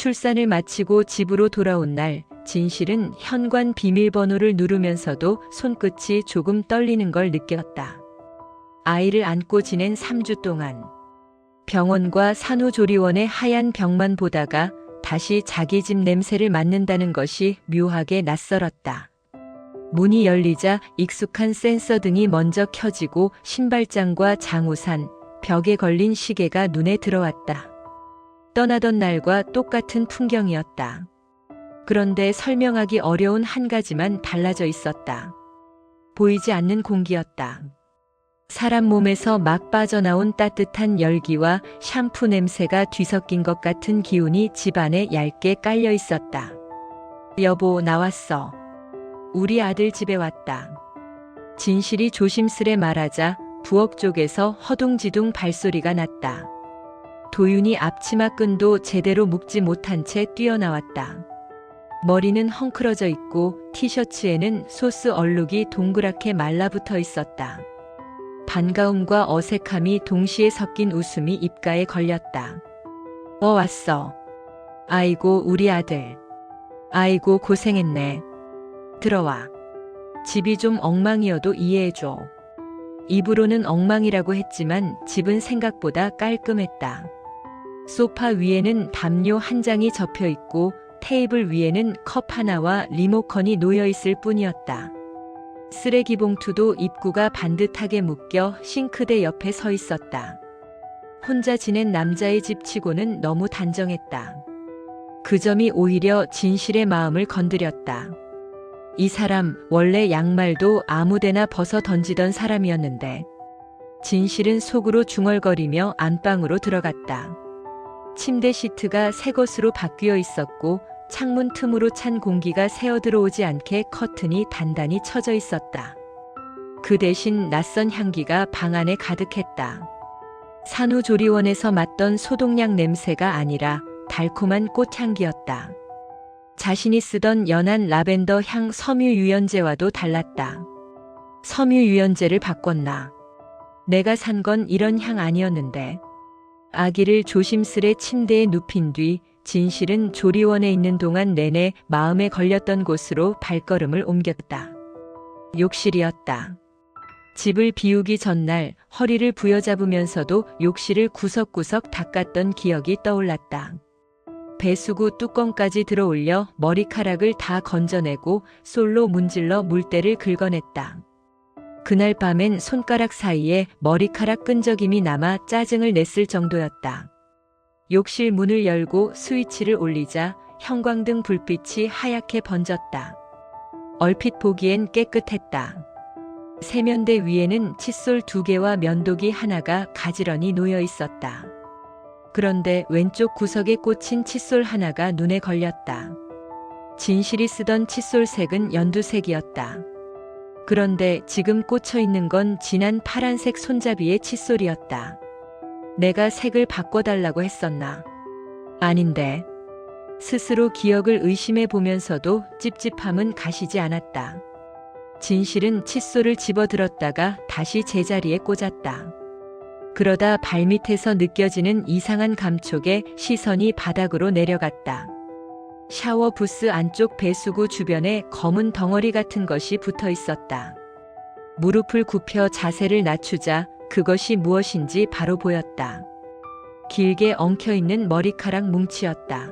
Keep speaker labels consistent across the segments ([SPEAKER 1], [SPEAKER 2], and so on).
[SPEAKER 1] 출산을 마치고 집으로 돌아온 날 진실은 현관 비밀번호를 누르면서도 손끝이 조금 떨리는 걸 느꼈다. 아이를 안고 지낸 3주 동안 병원과 산후조리원의 하얀 벽만 보다가 다시 자기 집 냄새를 맡는다는 것이 묘하게 낯설었다. 문이 열리자 익숙한 센서 등이 먼저 켜지고 신발장과 장우산, 벽에 걸린 시계가 눈에 들어왔다. 떠나던 날과 똑같은 풍경이었다. 그런데 설명하기 어려운 한 가지만 달라져 있었다. 보이지 않는 공기였다. 사람 몸에서 막 빠져나온 따뜻한 열기와 샴푸 냄새가 뒤섞인 것 같은 기운이 집안에 얇게 깔려 있었다. 여보, 나왔어. 우리 아들 집에 왔다. 진실이 조심스레 말하자 부엌 쪽에서 허둥지둥 발소리가 났다. 도윤이 앞치마 끈도 제대로 묶지 못한 채 뛰어나왔다. 머리는 헝클어져 있고 티셔츠에는 소스 얼룩이 동그랗게 말라붙어 있었다. 반가움과 어색함이 동시에 섞인 웃음이 입가에 걸렸다. 왔어. 아이고, 우리 아들. 아이고, 고생했네. 들어와. 집이 좀 엉망이어도 이해해줘. 입으로는 엉망이라고 했지만 집은 생각보다 깔끔했다. 소파 위에는 담요 한 장이 접혀 있고 테이블 위에는 컵 하나와 리모컨이 놓여 있을 뿐이었다. 쓰레기 봉투도 입구가 반듯하게 묶여 싱크대 옆에 서 있었다. 혼자 지낸 남자의 집 치고는 너무 단정했다. 그 점이 오히려 진실의 마음을 건드렸다. 이 사람 원래 양말도 아무데나 벗어 던지던 사람이었는데 진실은 속으로 중얼거리며 안방으로 들어갔다. 침대 시트가 새 것으로 바뀌어 있었고 창문 틈으로 찬 공기가 새어 들어오지 않게 커튼이 단단히 쳐져 있었다. 그 대신 낯선 향기가 방 안에 가득했다. 산후조리원에서 맡던 소독약 냄새가 아니라 달콤한 꽃향기였다. 자신이 쓰던 연한 라벤더 향 섬유유연제와도 달랐다. 섬유유연제를 바꿨나? 내가 산 건 이런 향 아니었는데. 아기를 조심스레 침대에 눕힌 뒤 진실은 조리원에 있는 동안 내내 마음에 걸렸던 곳으로 발걸음을 옮겼다. 욕실이었다. 집을 비우기 전날 허리를 부여잡으면서도 욕실을 구석구석 닦았던 기억이 떠올랐다. 배수구 뚜껑까지 들어올려 머리카락을 다 건져내고 솔로 문질러 물때를 긁어냈다. 그날 밤엔 손가락 사이에 머리카락 끈적임이 남아 짜증을 냈을 정도였다. 욕실 문을 열고 스위치를 올리자 형광등 불빛이 하얗게 번졌다. 얼핏 보기엔 깨끗했다. 세면대 위에는 칫솔 2개와 면도기 하나가 가지런히 놓여 있었다. 그런데 왼쪽 구석에 꽂힌 칫솔 하나가 눈에 걸렸다. 진실이 쓰던 칫솔 색은 연두색이었다. 그런데 지금 꽂혀 있는 건 진한 파란색 손잡이의 칫솔이었다. 내가 색을 바꿔달라고 했었나? 아닌데. 스스로 기억을 의심해 보면서도 찝찝함은 가시지 않았다. 진실은 칫솔을 집어들었다가 다시 제자리에 꽂았다. 그러다 발밑에서 느껴지는 이상한 감촉에 시선이 바닥으로 내려갔다. 샤워 부스 안쪽 배수구 주변에 검은 덩어리 같은 것이 붙어 있었다. 무릎을 굽혀 자세를 낮추자 그것이 무엇인지 바로 보였다. 길게 엉켜있는 머리카락 뭉치였다.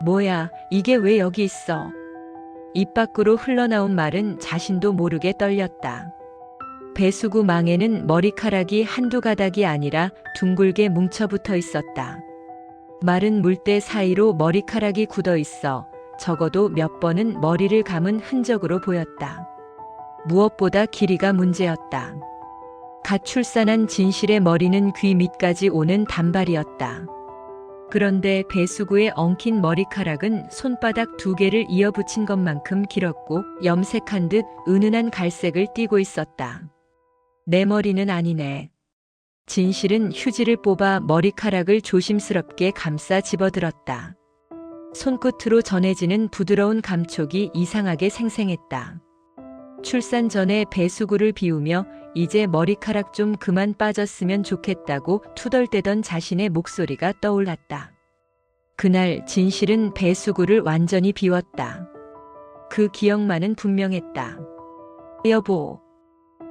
[SPEAKER 1] 뭐야, 이게 왜 여기 있어? 입 밖으로 흘러나온 말은 자신도 모르게 떨렸다. 배수구 망에는 머리카락이 한두 가닥이 아니라 둥글게 뭉쳐붙어 있었다. 마른 물때 사이로 머리카락이 굳어 있어 적어도 몇 번은 머리를 감은 흔적으로 보였다. 무엇보다 길이가 문제였다. 갓 출산한 진실의 머리는 귀 밑까지 오는 단발이었다. 그런데 배수구에 엉킨 머리카락은 손바닥 2개를 이어붙인 것만큼 길었고 염색한 듯 은은한 갈색을 띠고 있었다. 내 머리는 아니네. 진실은 휴지를 뽑아 머리카락을 조심스럽게 감싸 집어들었다. 손끝으로 전해지는 부드러운 감촉이 이상하게 생생했다. 출산 전에 배수구를 비우며 이제 머리카락 좀 그만 빠졌으면 좋겠다고 투덜대던 자신의 목소리가 떠올랐다. 그날 진실은 배수구를 완전히 비웠다. 그 기억만은 분명했다. 여보.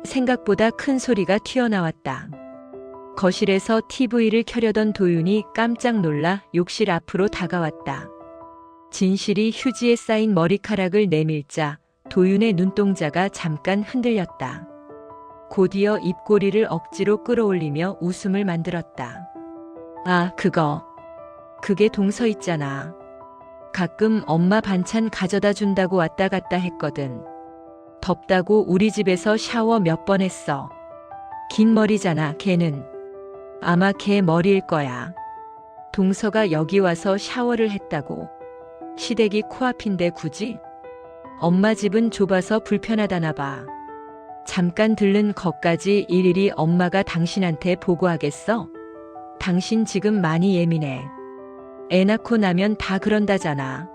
[SPEAKER 1] 생각보다 큰 소리가 튀어나왔다. 거실에서 TV를 켜려던 도윤이 깜짝 놀라 욕실 앞으로 다가왔다. 진실이 휴지에 쌓인 머리카락을 내밀자 도윤의 눈동자가 잠깐 흔들렸다. 곧이어 입꼬리를 억지로 끌어올리며 웃음을 만들었다. 아, 그게 동서 있잖아. 가끔 엄마 반찬 가져다 준다고 왔다 갔다 했거든. 덥다고 우리 집에서 샤워 몇 번 했어. 긴 머리잖아, 걔는. 아마 걔 머리일 거야. 동서가 여기 와서 샤워를 했다고. 시댁이 코앞인데 굳이? 엄마 집은 좁아서 불편하다나 봐. 잠깐 들른 것까지 일일이 엄마가 당신한테 보고하겠어? 당신 지금 많이 예민해. 애 낳고 나면 다 그런다잖아.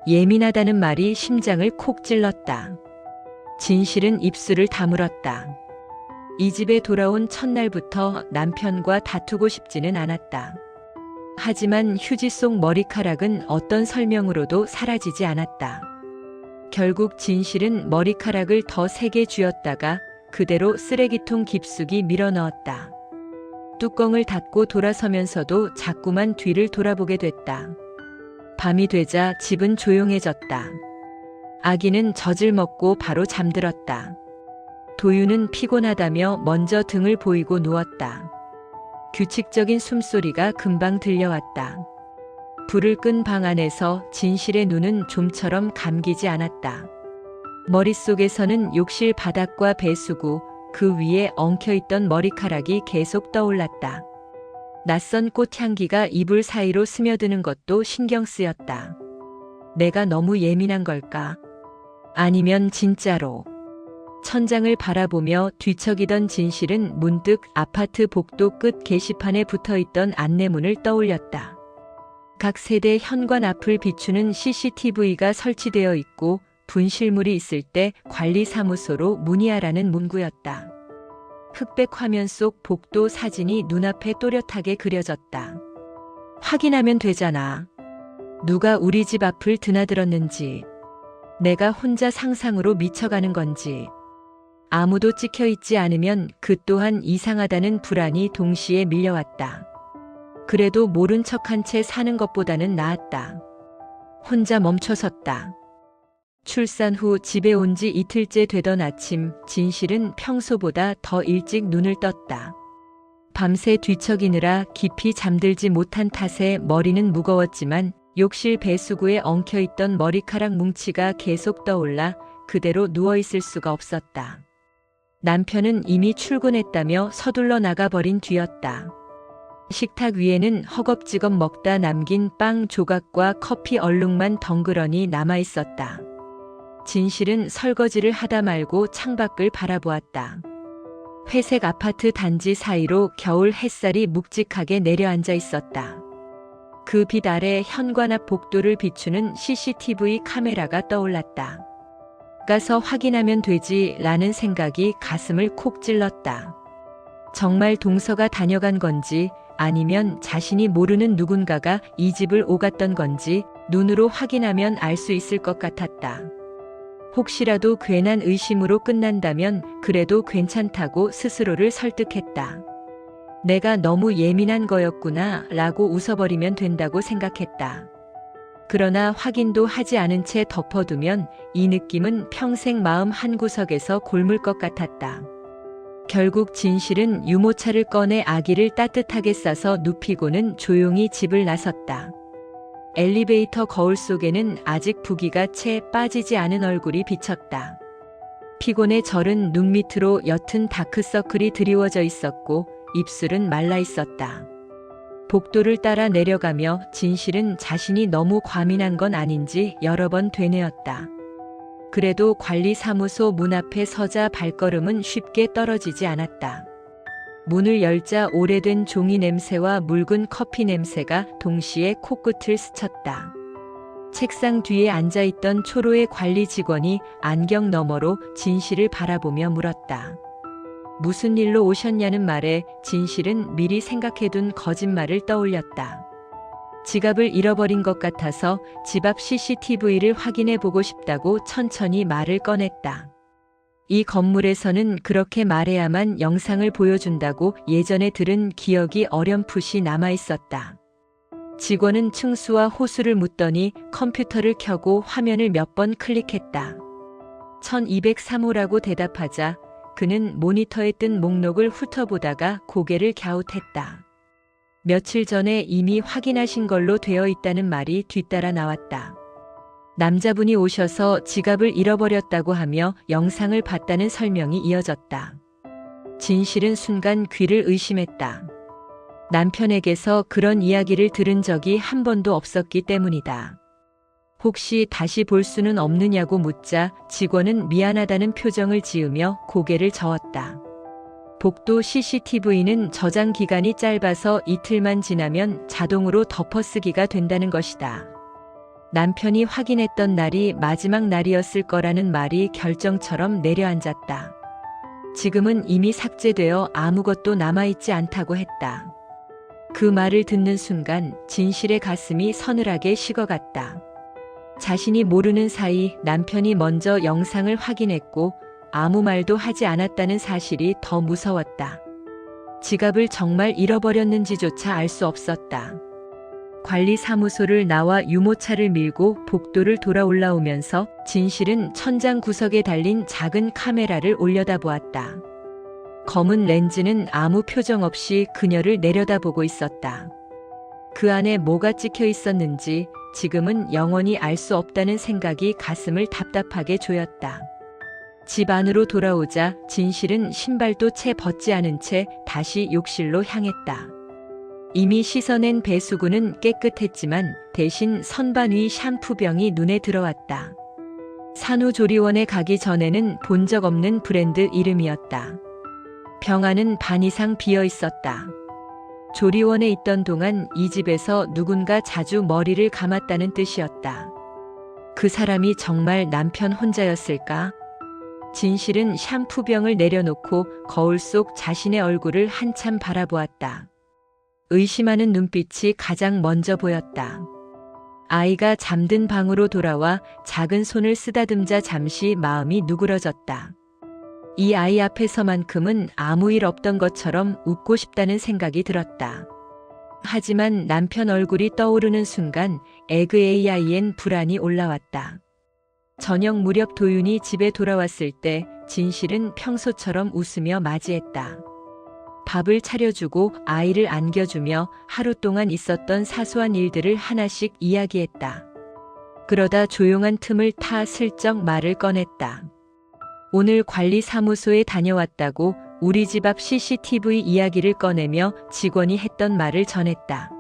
[SPEAKER 1] 예민하다는 말이 심장을 콕 찔렀다. 진실은 입술을 다물었다. 이 집에 돌아온 첫날부터 남편과 다투고 싶지는 않았다. 하지만 휴지 속 머리카락은 어떤 설명으로도 사라지지 않았다. 결국 진실은 머리카락을 더 세게 쥐었다가 그대로 쓰레기통 깊숙이 밀어넣었다. 뚜껑을 닫고 돌아서면서도 자꾸만 뒤를 돌아보게 됐다. 밤이 되자 집은 조용해졌다. 아기는 젖을 먹고 바로 잠들었다. 도윤은 피곤하다며 먼저 등을 보이고 누웠다. 규칙적인 숨소리가 금방 들려왔다. 불을 끈 방 안에서 진실의 눈은 좀처럼 감기지 않았다. 머릿속에서는 욕실 바닥과 배수구, 그 위에 엉켜있던 머리카락이 계속 떠올랐다. 낯선 꽃향기가 이불 사이로 스며드는 것도 신경 쓰였다. 내가 너무 예민한 걸까? 아니면 진짜로. 천장을 바라보며 뒤척이던 진실은 문득 아파트 복도 끝 게시판에 붙어있던 안내문을 떠올렸다. 각 세대 현관 앞을 비추는 CCTV가 설치되어 있고 분실물이 있을 때 관리사무소로 문의하라는 문구였다. 흑백 화면 속 복도 사진이 눈앞에 또렷하게 그려졌다. 확인하면 되잖아. 누가 우리 집 앞을 드나들었는지, 내가 혼자 상상으로 미쳐가는 건지. 아무도 찍혀있지 않으면 그 또한 이상하다는 불안이 동시에 밀려왔다. 그래도 모른 척한 채 사는 것보다는 나았다. 혼자 멈춰섰다. 출산 후 집에 온 지 이틀째 되던 아침, 진실은 평소보다 더 일찍 눈을 떴다. 밤새 뒤척이느라 깊이 잠들지 못한 탓에 머리는 무거웠지만 욕실 배수구에 엉켜있던 머리카락 뭉치가 계속 떠올라 그대로 누워있을 수가 없었다. 남편은 이미 출근했다며 서둘러 나가버린 뒤였다. 식탁 위에는 허겁지겁 먹다 남긴 빵 조각과 커피 얼룩만 덩그러니 남아있었다. 진실은 설거지를 하다 말고 창밖을 바라보았다. 회색 아파트 단지 사이로 겨울 햇살이 묵직하게 내려앉아 있었다. 그 빛 아래 현관 앞 복도를 비추는 CCTV 카메라가 떠올랐다. 가서 확인하면 되지라는 생각이 가슴을 콕 찔렀다. 정말 동서가 다녀간 건지 아니면 자신이 모르는 누군가가 이 집을 오갔던 건지 눈으로 확인하면 알 수 있을 것 같았다. 혹시라도 괜한 의심으로 끝난다면 그래도 괜찮다고 스스로를 설득했다. 내가 너무 예민한 거였구나 라고 웃어버리면 된다고 생각했다. 그러나 확인도 하지 않은 채 덮어두면 이 느낌은 평생 마음 한구석에서 골물 것 같았다. 결국 진실은 유모차를 꺼내 아기를 따뜻하게 싸서 눕히고는 조용히 집을 나섰다. 엘리베이터 거울 속에는 아직 부기가 채 빠지지 않은 얼굴이 비쳤다. 피곤에 절은 눈 밑으로 옅은 다크서클이 드리워져 있었고 입술은 말라 있었다. 복도를 따라 내려가며 진실은 자신이 너무 과민한 건 아닌지 여러 번 되뇌었다. 그래도 관리사무소 문 앞에 서자 발걸음은 쉽게 떨어지지 않았다. 문을 열자 오래된 종이 냄새와 묽은 커피 냄새가 동시에 코끝을 스쳤다. 책상 뒤에 앉아있던 초로의 관리 직원이 안경 너머로 진실을 바라보며 물었다. 무슨 일로 오셨냐는 말에 진실은 미리 생각해둔 거짓말을 떠올렸다. 지갑을 잃어버린 것 같아서 집 앞 CCTV를 확인해 보고 싶다고 천천히 말을 꺼냈다. 이 건물에서는 그렇게 말해야만 영상을 보여준다고 예전에 들은 기억이 어렴풋이 남아 있었다. 직원은 층수와 호수를 묻더니 컴퓨터를 켜고 화면을 몇 번 클릭했다. 1203호라고 대답하자 그는 모니터에 뜬 목록을 훑어보다가 고개를 갸웃했다. 며칠 전에 이미 확인하신 걸로 되어 있다는 말이 뒤따라 나왔다. 남자분이 오셔서 지갑을 잃어버렸다고 하며 영상을 봤다는 설명이 이어졌다. 진실은 순간 귀를 의심했다. 남편에게서 그런 이야기를 들은 적이 한 번도 없었기 때문이다. 혹시 다시 볼 수는 없느냐고 묻자 직원은 미안하다는 표정을 지으며 고개를 저었다. 복도 CCTV는 저장 기간이 짧아서 이틀만 지나면 자동으로 덮어쓰기가 된다는 것이다. 남편이 확인했던 날이 마지막 날이었을 거라는 말이 결정처럼 내려앉았다. 지금은 이미 삭제되어 아무것도 남아있지 않다고 했다. 그 말을 듣는 순간 진실의 가슴이 서늘하게 식어갔다. 자신이 모르는 사이 남편이 먼저 영상을 확인했고 아무 말도 하지 않았다는 사실이 더 무서웠다. 지갑을 정말 잃어버렸는지조차 알 수 없었다. 관리사무소를 나와 유모차를 밀고 복도를 돌아 올라오면서 진실은 천장 구석에 달린 작은 카메라를 올려다보았다. 검은 렌즈는 아무 표정 없이 그녀를 내려다보고 있었다. 그 안에 뭐가 찍혀 있었는지 지금은 영원히 알 수 없다는 생각이 가슴을 답답하게 조였다. 집 안으로 돌아오자 진실은 신발도 채 벗지 않은 채 다시 욕실로 향했다. 이미 씻어낸 배수구는 깨끗했지만 대신 선반 위 샴푸병이 눈에 들어왔다. 산후조리원에 가기 전에는 본 적 없는 브랜드 이름이었다. 병 안은 반 이상 비어 있었다. 조리원에 있던 동안 이 집에서 누군가 자주 머리를 감았다는 뜻이었다. 그 사람이 정말 남편 혼자였을까? 진실은 샴푸병을 내려놓고 거울 속 자신의 얼굴을 한참 바라보았다. 의심하는 눈빛이 가장 먼저 보였다. 아이가 잠든 방으로 돌아와 작은 손을 쓰다듬자 잠시 마음이 누그러졌다. 이 아이 앞에서만큼은 아무 일 없던 것처럼 웃고 싶다는 생각이 들었다. 하지만 남편 얼굴이 떠오르는 순간 에그AI엔 불안이 올라왔다. 저녁 무렵 도윤이 집에 돌아왔을 때 진실은 평소처럼 웃으며 맞이했다. 밥을 차려주고 아이를 안겨주며 하루 동안 있었던 사소한 일들을 하나씩 이야기했다. 그러다 조용한 틈을 타 슬쩍 말을 꺼냈다. 오늘 관리사무소에 다녀왔다고 우리 집 앞 CCTV 이야기를 꺼내며 직원이 했던 말을 전했다.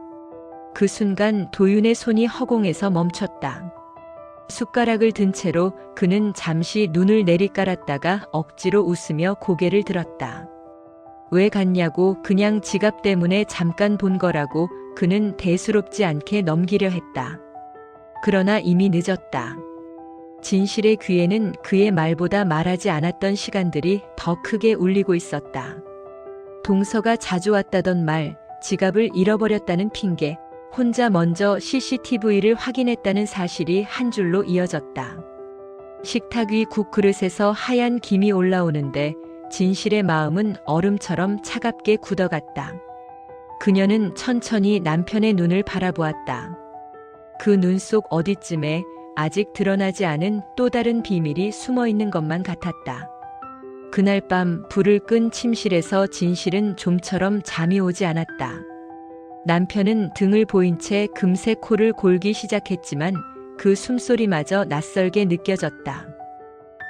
[SPEAKER 1] 그 순간 도윤의 손이 허공에서 멈췄다. 숟가락을 든 채로 그는 잠시 눈을 내리깔았다가 억지로 웃으며 고개를 들었다. 왜 갔냐고 그냥 지갑 때문에 잠깐 본 거라고 그는 대수롭지 않게 넘기려 했다. 그러나 이미 늦었다. 진실의 귀에는 그의 말보다 말하지 않았던 시간들이 더 크게 울리고 있었다. 동서가 자주 왔다던 말, 지갑을 잃어버렸다는 핑계, 혼자 먼저 CCTV를 확인했다는 사실이 한 줄로 이어졌다. 식탁 위 국그릇에서 하얀 김이 올라오는데 진실의 마음은 얼음처럼 차갑게 굳어갔다. 그녀는 천천히 남편의 눈을 바라보았다. 그 눈 속 어디쯤에 아직 드러나지 않은 또 다른 비밀이 숨어 있는 것만 같았다. 그날 밤 불을 끈 침실에서 진실은 좀처럼 잠이 오지 않았다. 남편은 등을 보인 채 금세 코를 골기 시작했지만 그 숨소리마저 낯설게 느껴졌다.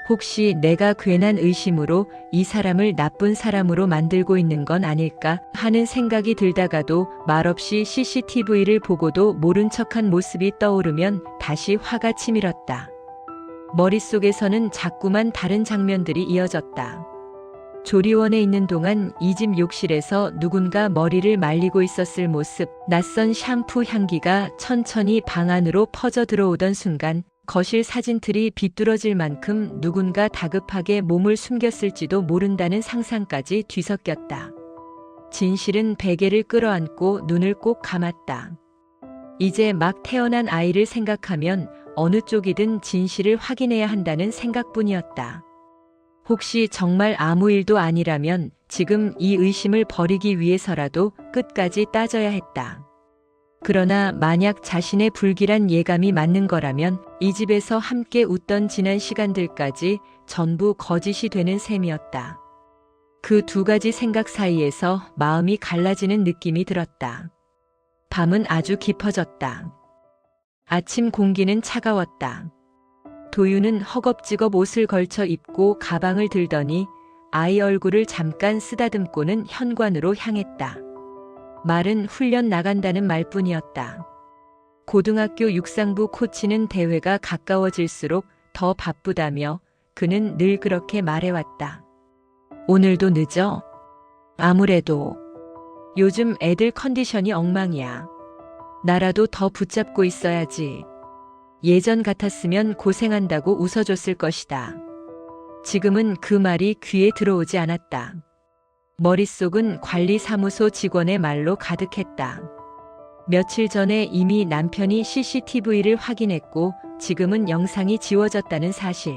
[SPEAKER 1] 혹시 내가 괜한 의심으로 이 사람을 나쁜 사람으로 만들고 있는 건 아닐까 하는 생각이 들다가도 말없이 CCTV를 보고도 모른 척한 모습이 떠오르면 다시 화가 치밀었다. 머릿속에서는 자꾸만 다른 장면들이 이어졌다. 조리원에 있는 동안 이 집 욕실에서 누군가 머리를 말리고 있었을 모습, 낯선 샴푸 향기가 천천히 방 안으로 퍼져 들어오던 순간 거실 사진틀이 비뚤어질 만큼 누군가 다급하게 몸을 숨겼을지도 모른다는 상상까지 뒤섞였다. 진실은 베개를 끌어안고 눈을 꼭 감았다. 이제 막 태어난 아이를 생각하면 어느 쪽이든 진실을 확인해야 한다는 생각뿐이었다. 혹시 정말 아무 일도 아니라면 지금 이 의심을 버리기 위해서라도 끝까지 따져야 했다. 그러나 만약 자신의 불길한 예감이 맞는 거라면 이 집에서 함께 웃던 지난 시간들까지 전부 거짓이 되는 셈이었다. 그 두 가지 생각 사이에서 마음이 갈라지는 느낌이 들었다. 밤은 아주 깊어졌다. 아침 공기는 차가웠다. 도윤은 허겁지겁 옷을 걸쳐 입고 가방을 들더니 아이 얼굴을 잠깐 쓰다듬고는 현관으로 향했다. 말은 훈련 나간다는 말뿐이었다. 고등학교 육상부 코치는 대회가 가까워질수록 더 바쁘다며 그는 늘 그렇게 말해왔다. 오늘도 늦어? 아무래도 요즘 애들 컨디션이 엉망이야. 나라도 더 붙잡고 있어야지. 예전 같았으면 고생한다고 웃어줬을 것이다. 지금은 그 말이 귀에 들어오지 않았다. 머릿속은 관리사무소 직원의 말로 가득했다. 며칠 전에 이미 남편이 CCTV를 확인했고 지금은 영상이 지워졌다는 사실.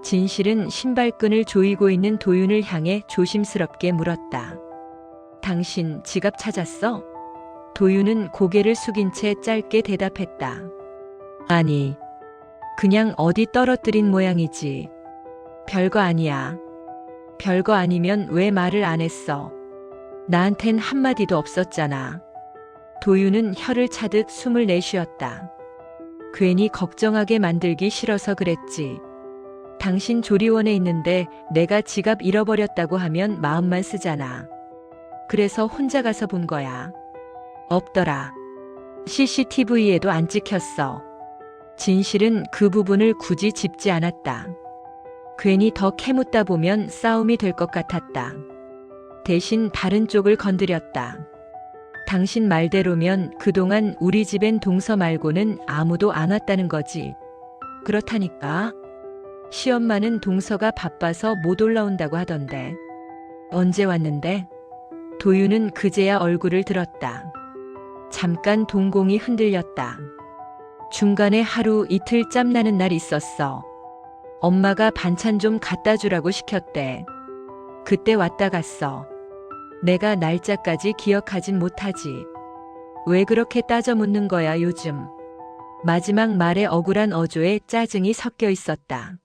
[SPEAKER 1] 진실은 신발끈을 조이고 있는 도윤을 향해 조심스럽게 물었다. 당신 지갑 찾았어? 도윤은 고개를 숙인 채 짧게 대답했다. 아니, 그냥 어디 떨어뜨린 모양이지. 별거 아니야. 별거 아니면 왜 말을 안 했어? 나한텐 한마디도 없었잖아. 도윤은 혀를 차듯 숨을 내쉬었다. 괜히 걱정하게 만들기 싫어서 그랬지. 당신 조리원에 있는데 내가 지갑 잃어버렸다고 하면 마음만 쓰잖아. 그래서 혼자 가서 본 거야. 없더라. CCTV에도 안 찍혔어. 진실은 그 부분을 굳이 짚지 않았다. 괜히 더 캐묻다 보면 싸움이 될 것 같았다. 대신 다른 쪽을 건드렸다. 당신 말대로면 그동안 우리 집엔 동서 말고는 아무도 안 왔다는 거지. 그렇다니까. 시엄마는 동서가 바빠서 못 올라온다고 하던데. 언제 왔는데? 도윤은 그제야 얼굴을 들었다. 잠깐 동공이 흔들렸다. 중간에 하루 이틀 짬나는 날 있었어. 엄마가 반찬 좀 갖다 주라고 시켰대. 그때 왔다 갔어. 내가 날짜까지 기억하진 못하지. 왜 그렇게 따져 묻는 거야 요즘. 마지막 말에 억울한 어조에 짜증이 섞여 있었다.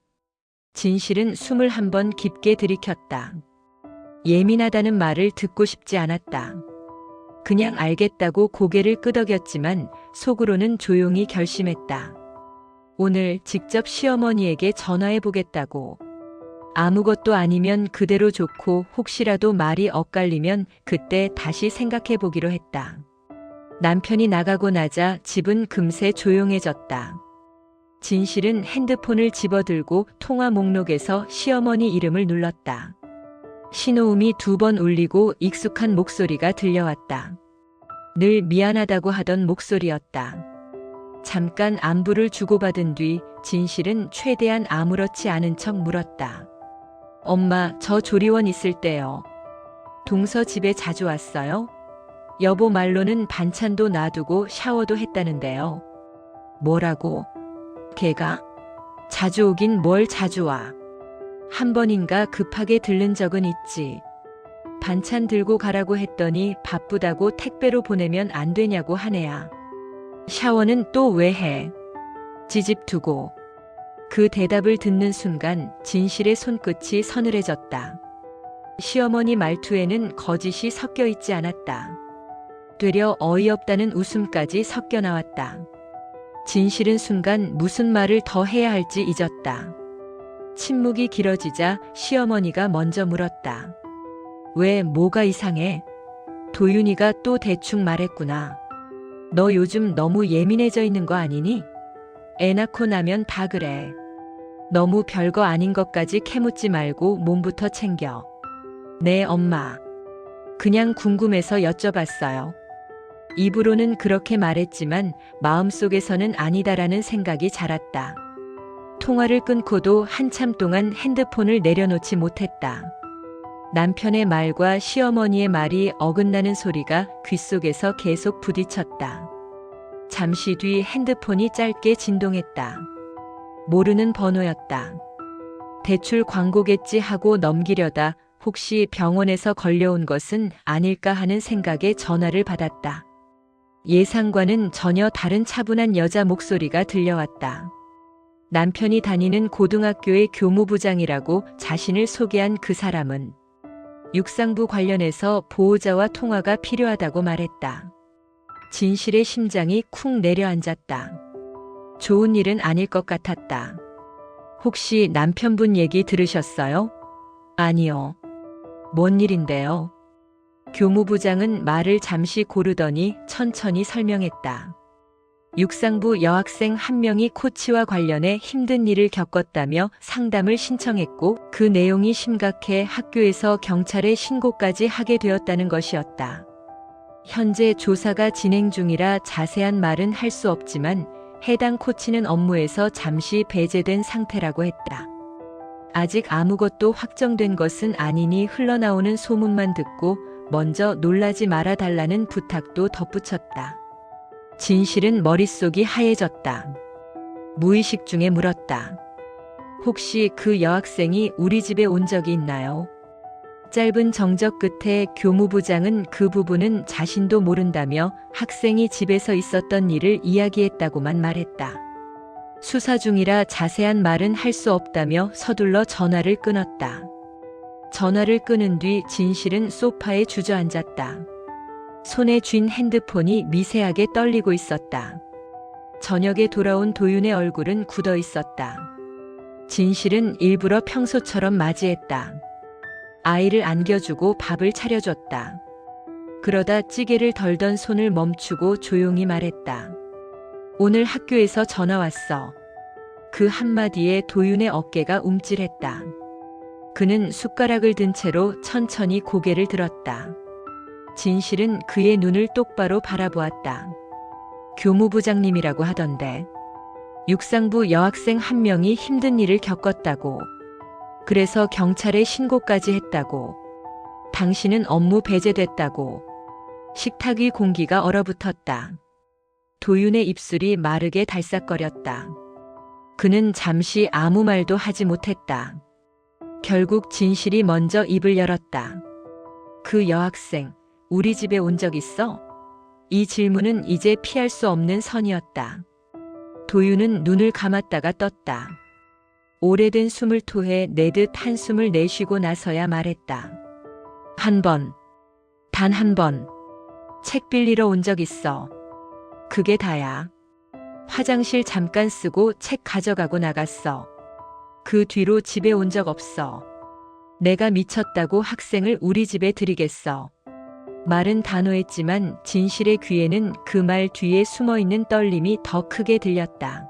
[SPEAKER 1] 진실은 숨을 한 번 깊게 들이켰다. 예민하다는 말을 듣고 싶지 않았다. 그냥 알겠다고 고개를 끄덕였지만 속으로는 조용히 결심했다. 오늘 직접 시어머니에게 전화해 보겠다고. 아무것도 아니면 그대로 좋고 혹시라도 말이 엇갈리면 그때 다시 생각해 보기로 했다. 남편이 나가고 나자 집은 금세 조용해졌다. 진실은 핸드폰을 집어들고 통화 목록에서 시어머니 이름을 눌렀다. 신호음이 2번 울리고 익숙한 목소리가 들려왔다. 늘 미안하다고 하던 목소리였다. 잠깐 안부를 주고받은 뒤 진실은 최대한 아무렇지 않은 척 물었다. 엄마, 저 조리원 있을 때요. 동서 집에 자주 왔어요? 여보 말로는 반찬도 놔두고 샤워도 했다는데요. 뭐라고? 걔가? 자주 오긴 뭘 자주 와. 한 번인가 급하게 들른 적은 있지. 반찬 들고 가라고 했더니 바쁘다고 택배로 보내면 안 되냐고 하네야. 샤워는 또 왜 해? 지집 두고. 그 대답을 듣는 순간 진실의 손끝이 서늘해졌다. 시어머니 말투에는 거짓이 섞여 있지 않았다. 되려 어이없다는 웃음까지 섞여 나왔다. 진실은 순간 무슨 말을 더 해야 할지 잊었다. 침묵이 길어지자 시어머니가 먼저 물었다. 왜 뭐가 이상해? 도윤이가 또 대충 말했구나. 너 요즘 너무 예민해져 있는 거 아니니? 애 낳고 나면 다 그래. 너무 별거 아닌 것까지 캐묻지 말고 몸부터 챙겨. 네, 엄마. 그냥 궁금해서 여쭤봤어요. 입으로는 그렇게 말했지만 마음속에서는 아니다라는 생각이 자랐다. 통화를 끊고도 한참 동안 핸드폰을 내려놓지 못했다. 남편의 말과 시어머니의 말이 어긋나는 소리가 귓속에서 계속 부딪혔다. 잠시 뒤 핸드폰이 짧게 진동했다. 모르는 번호였다. 대출 광고겠지 하고 넘기려다 혹시 병원에서 걸려온 것은 아닐까 하는 생각에 전화를 받았다. 예상과는 전혀 다른 차분한 여자 목소리가 들려왔다. 남편이 다니는 고등학교의 교무부장이라고 자신을 소개한 그 사람은 육상부 관련해서 보호자와 통화가 필요하다고 말했다. 진실의 심장이 쿵 내려앉았다. 좋은 일은 아닐 것 같았다. 혹시 남편분 얘기 들으셨어요? 아니요. 뭔 일인데요? 교무부장은 말을 잠시 고르더니 천천히 설명했다. 육상부 여학생 한 명이 코치와 관련해 힘든 일을 겪었다며 상담을 신청했고 그 내용이 심각해 학교에서 경찰에 신고까지 하게 되었다는 것이었다. 현재 조사가 진행 중이라 자세한 말은 할 수 없지만 해당 코치는 업무에서 잠시 배제된 상태라고 했다. 아직 아무것도 확정된 것은 아니니 흘러나오는 소문만 듣고 먼저 놀라지 말아달라는 부탁도 덧붙였다. 진실은 머릿속이 하얘졌다. 무의식 중에 물었다. 혹시 그 여학생이 우리 집에 온 적이 있나요? 짧은 정적 끝에 교무부장은 그 부분은 자신도 모른다며 학생이 집에서 있었던 일을 이야기했다고만 말했다. 수사 중이라 자세한 말은 할 수 없다며 서둘러 전화를 끊었다. 전화를 끊은 뒤 진실은 소파에 주저앉았다. 손에 쥔 핸드폰이 미세하게 떨리고 있었다. 저녁에 돌아온 도윤의 얼굴은 굳어 있었다. 진실은 일부러 평소처럼 맞이했다. 아이를 안겨주고 밥을 차려줬다. 그러다 찌개를 덜던 손을 멈추고 조용히 말했다. 오늘 학교에서 전화 왔어. 그 한마디에 도윤의 어깨가 움찔했다. 그는 숟가락을 든 채로 천천히 고개를 들었다. 진실은 그의 눈을 똑바로 바라보았다. 교무부장님이라고 하던데. 육상부 여학생 한 명이 힘든 일을 겪었다고. 그래서 경찰에 신고까지 했다고. 당신은 업무 배제됐다고. 식탁 위 공기가 얼어붙었다. 도윤의 입술이 마르게 달싹거렸다. 그는 잠시 아무 말도 하지 못했다. 결국 진실이 먼저 입을 열었다. 그 여학생, 우리 집에 온 적 있어? 이 질문은 이제 피할 수 없는 선이었다. 도윤은 눈을 감았다가 떴다. 오래된 숨을 토해 내듯 한숨을 내쉬고 나서야 말했다. 한 번. 단 한 번. 책 빌리러 온 적 있어. 그게 다야. 화장실 잠깐 쓰고 책 가져가고 나갔어. 그 뒤로 집에 온 적 없어. 내가 미쳤다고 학생을 우리 집에 들이겠어. 말은 단호했지만 진실의 귀에는 그 말 뒤에 숨어있는 떨림이 더 크게 들렸다.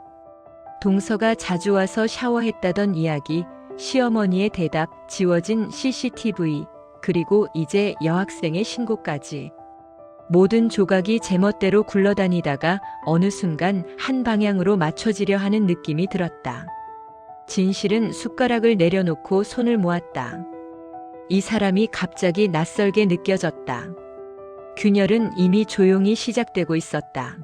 [SPEAKER 1] 동서가 자주 와서 샤워했다던 이야기, 시어머니의 대답, 지워진 CCTV, 그리고 이제 여학생의 신고까지. 모든 조각이 제멋대로 굴러다니다가 어느 순간 한 방향으로 맞춰지려 하는 느낌이 들었다. 진실은 숟가락을 내려놓고 손을 모았다. 이 사람이 갑자기 낯설게 느껴졌다. 균열은 이미 조용히 시작되고 있었다.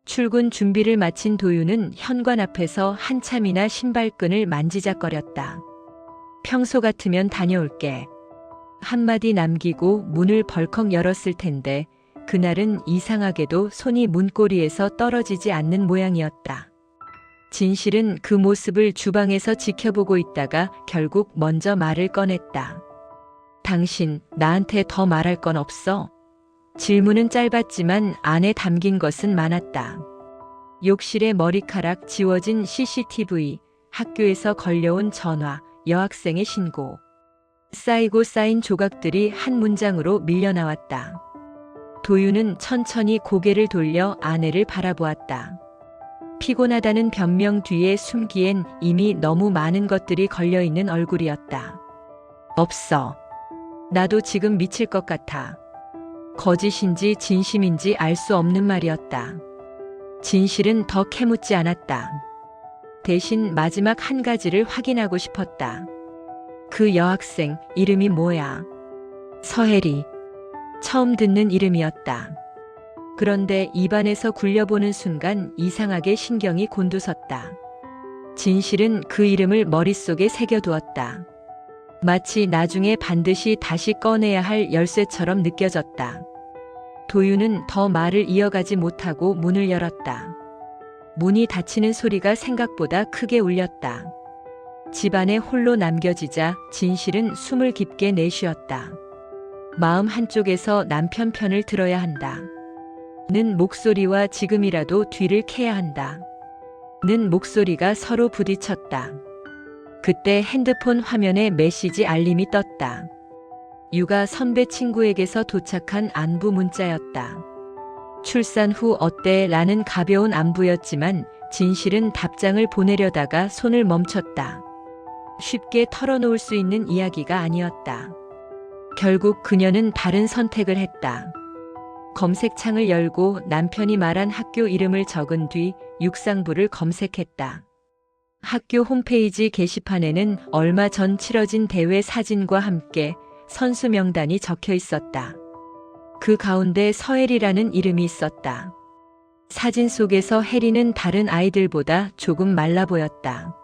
[SPEAKER 1] 출근 준비를 마친 도윤은 현관 앞에서 한참이나 신발끈을 만지작거렸다. 평소 같으면 다녀올게. 한마디 남기고 문을 벌컥 열었을 텐데 그날은 이상하게도 손이 문고리에서 떨어지지 않는 모양이었다. 진실은 그 모습을 주방에서 지켜보고 있다가 결국 먼저 말을 꺼냈다. 당신, 나한테 더 말할 건 없어? 질문은 짧았지만 안에 담긴 것은 많았다. 욕실의 머리카락, 지워진 CCTV, 학교에서 걸려온 전화, 여학생의 신고. 쌓이고 쌓인 조각들이 한 문장으로 밀려나왔다. 도윤은 천천히 고개를 돌려 아내를 바라보았다. 피곤하다는 변명 뒤에 숨기엔 이미 너무 많은 것들이 걸려있는 얼굴이었다. 없어. 나도 지금 미칠 것 같아. 거짓인지 진심인지 알 수 없는 말이었다. 진실은 더 캐묻지 않았다. 대신 마지막 한 가지를 확인하고 싶었다. 그 여학생 이름이 뭐야? 서혜리. 처음 듣는 이름이었다. 그런데 입안에서 굴려보는 순간 이상하게 신경이 곤두섰다. 진실은 그 이름을 머릿속에 새겨두었다. 마치 나중에 반드시 다시 꺼내야 할 열쇠처럼 느껴졌다. 도윤은 더 말을 이어가지 못하고 문을 열었다. 문이 닫히는 소리가 생각보다 크게 울렸다. 집안에 홀로 남겨지자 진실은 숨을 깊게 내쉬었다. 마음 한쪽에서 남편 편을 들어야 한다. 는 목소리와 지금이라도 뒤를 캐야 한다. 는 목소리가 서로 부딪혔다. 그때 핸드폰 화면에 메시지 알림이 떴다. 육아 선배 친구에게서 도착한 안부 문자였다. 출산 후 어때? 라는 가벼운 안부였지만 진실은 답장을 보내려다가 손을 멈췄다. 쉽게 털어놓을 수 있는 이야기가 아니었다. 결국 그녀는 다른 선택을 했다. 검색창을 열고 남편이 말한 학교 이름을 적은 뒤 육상부를 검색했다. 학교 홈페이지 게시판에는 얼마 전 치러진 대회 사진과 함께 선수 명단이 적혀 있었다. 그 가운데 서혜리라는 이름이 있었다. 사진 속에서 혜리는 다른 아이들보다 조금 말라 보였다.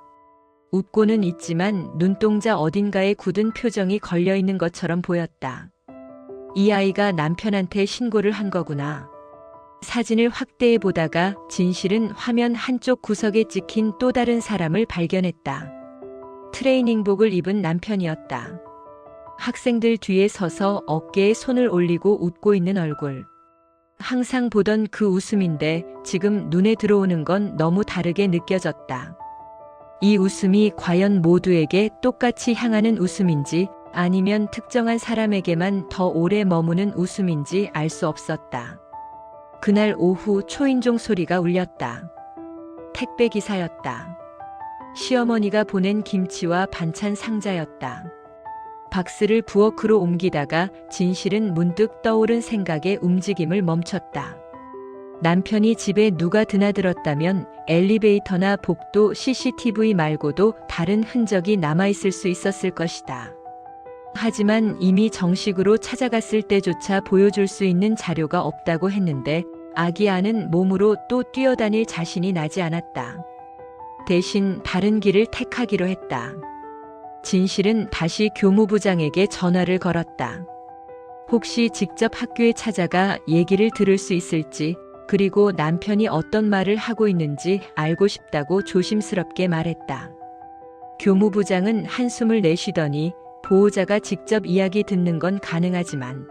[SPEAKER 1] 웃고는 있지만 눈동자 어딘가에 굳은 표정이 걸려 있는 것처럼 보였다. 이 아이가 남편한테 신고를 한 거구나. 사진을 확대해 보다가 진실은 화면 한쪽 구석에 찍힌 또 다른 사람을 발견했다. 트레이닝복을 입은 남편이었다. 학생들 뒤에 서서 어깨에 손을 올리고 웃고 있는 얼굴. 항상 보던 그 웃음인데 지금 눈에 들어오는 건 너무 다르게 느껴졌다. 이 웃음이 과연 모두에게 똑같이 향하는 웃음인지 아니면 특정한 사람에게만 더 오래 머무는 웃음인지 알 수 없었다. 그날 오후 초인종 소리가 울렸다. 택배 기사였다. 시어머니가 보낸 김치와 반찬 상자였다. 박스를 부엌으로 옮기다가 진실은 문득 떠오른 생각에 움직임을 멈췄다. 남편이 집에 누가 드나들었다면 엘리베이터나 복도 CCTV 말고도 다른 흔적이 남아있을 수 있었을 것이다. 하지만 이미 정식으로 찾아갔을 때조차 보여줄 수 있는 자료가 없다고 했는데 아기 아는 몸으로 또 뛰어다닐 자신이 나지 않았다. 대신 다른 길을 택하기로 했다. 진실은 다시 교무부장에게 전화를 걸었다. 혹시 직접 학교에 찾아가 얘기를 들을 수 있을지, 그리고 남편이 어떤 말을 하고 있는지 알고 싶다고 조심스럽게 말했다. 교무부장은 한숨을 내쉬더니 보호자가 직접 이야기 듣는 건 가능하지만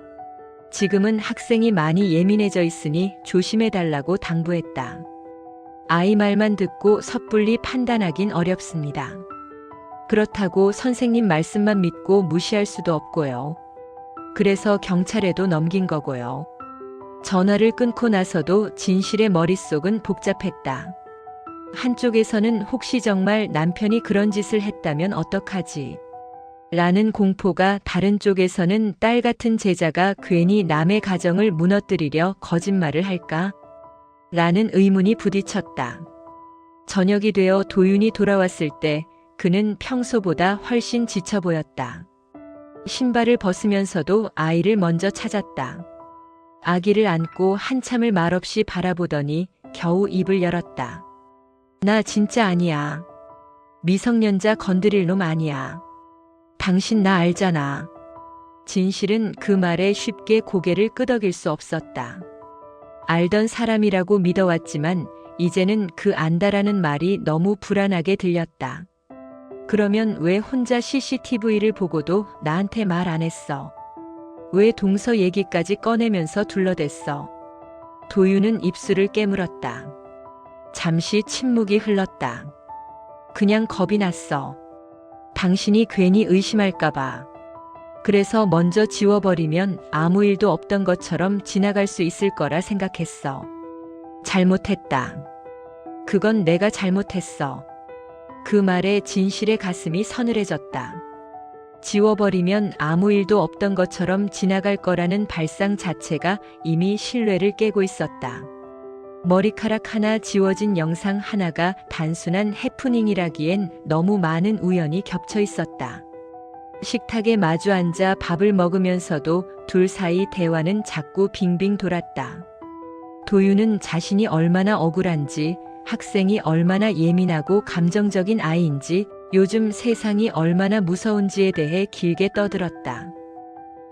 [SPEAKER 1] 지금은 학생이 많이 예민해져 있으니 조심해달라고 당부했다. 아이 말만 듣고 섣불리 판단하긴 어렵습니다. 그렇다고 선생님 말씀만 믿고 무시할 수도 없고요. 그래서 경찰에도 넘긴 거고요. 전화를 끊고 나서도 진실의 머릿속은 복잡했다. 한쪽에서는 혹시 정말 남편이 그런 짓을 했다면 어떡하지? 라는 공포가, 다른 쪽에서는 딸 같은 제자가 괜히 남의 가정을 무너뜨리려 거짓말을 할까? 라는 의문이 부딪혔다. 저녁이 되어 도윤이 돌아왔을 때 그는 평소보다 훨씬 지쳐 보였다. 신발을 벗으면서도 아이를 먼저 찾았다. 아기를 안고 한참을 말없이 바라보더니 겨우 입을 열었다. 나 진짜 아니야. 미성년자 건드릴 놈 아니야. 당신 나 알잖아. 진실은 그 말에 쉽게 고개를 끄덕일 수 없었다. 알던 사람이라고 믿어왔지만 이제는 그 안다라는 말이 너무 불안하게 들렸다. 그러면 왜 혼자 CCTV를 보고도 나한테 말 안 했어? 왜 동서 얘기까지 꺼내면서 둘러댔어? 도윤은 입술을 깨물었다. 잠시 침묵이 흘렀다. 그냥 겁이 났어. 당신이 괜히 의심할까봐. 그래서 먼저 지워버리면 아무 일도 없던 것처럼 지나갈 수 있을 거라 생각했어. 잘못했다. 그건 내가 잘못했어. 그 말에 진실의 가슴이 서늘해졌다. 지워버리면 아무 일도 없던 것처럼 지나갈 거라는 발상 자체가 이미 신뢰를 깨고 있었다. 머리카락 하나 지워진 영상 하나가 단순한 해프닝이라기엔 너무 많은 우연이 겹쳐 있었다. 식탁에 마주 앉아 밥을 먹으면서도 둘 사이 대화는 자꾸 빙빙 돌았다. 도윤은 자신이 얼마나 억울한지, 학생이 얼마나 예민하고 감정적인 아이인지, 요즘 세상이 얼마나 무서운지에 대해 길게 떠들었다.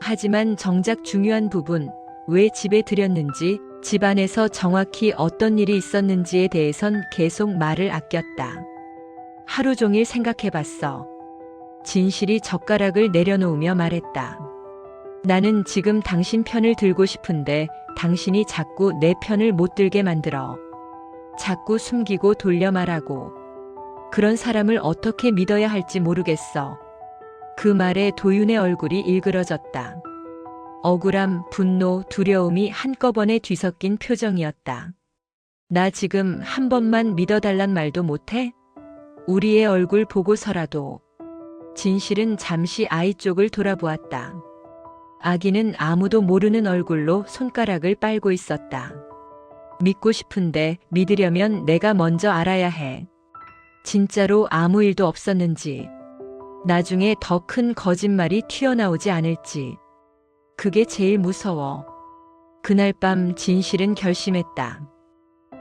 [SPEAKER 1] 하지만 정작 중요한 부분, 왜 집에 들였는지, 집안에서 정확히 어떤 일이 있었는지에 대해선 계속 말을 아꼈다. 하루 종일 생각해봤어. 진실이 젓가락을 내려놓으며 말했다. 나는 지금 당신 편을 들고 싶은데 당신이 자꾸 내 편을 못 들게 만들어. 자꾸 숨기고 돌려 말하고. 그런 사람을 어떻게 믿어야 할지 모르겠어. 그 말에 도윤의 얼굴이 일그러졌다. 억울함, 분노, 두려움이 한꺼번에 뒤섞인 표정이었다. 나 지금 한 번만 믿어달란 말도 못해? 우리의 얼굴 보고서라도. 진실은 잠시 아이 쪽을 돌아보았다. 아기는 아무도 모르는 얼굴로 손가락을 빨고 있었다. 믿고 싶은데 믿으려면 내가 먼저 알아야 해. 진짜로 아무 일도 없었는지. 나중에 더 큰 거짓말이 튀어나오지 않을지. 그게 제일 무서워. 그날 밤 진실은 결심했다.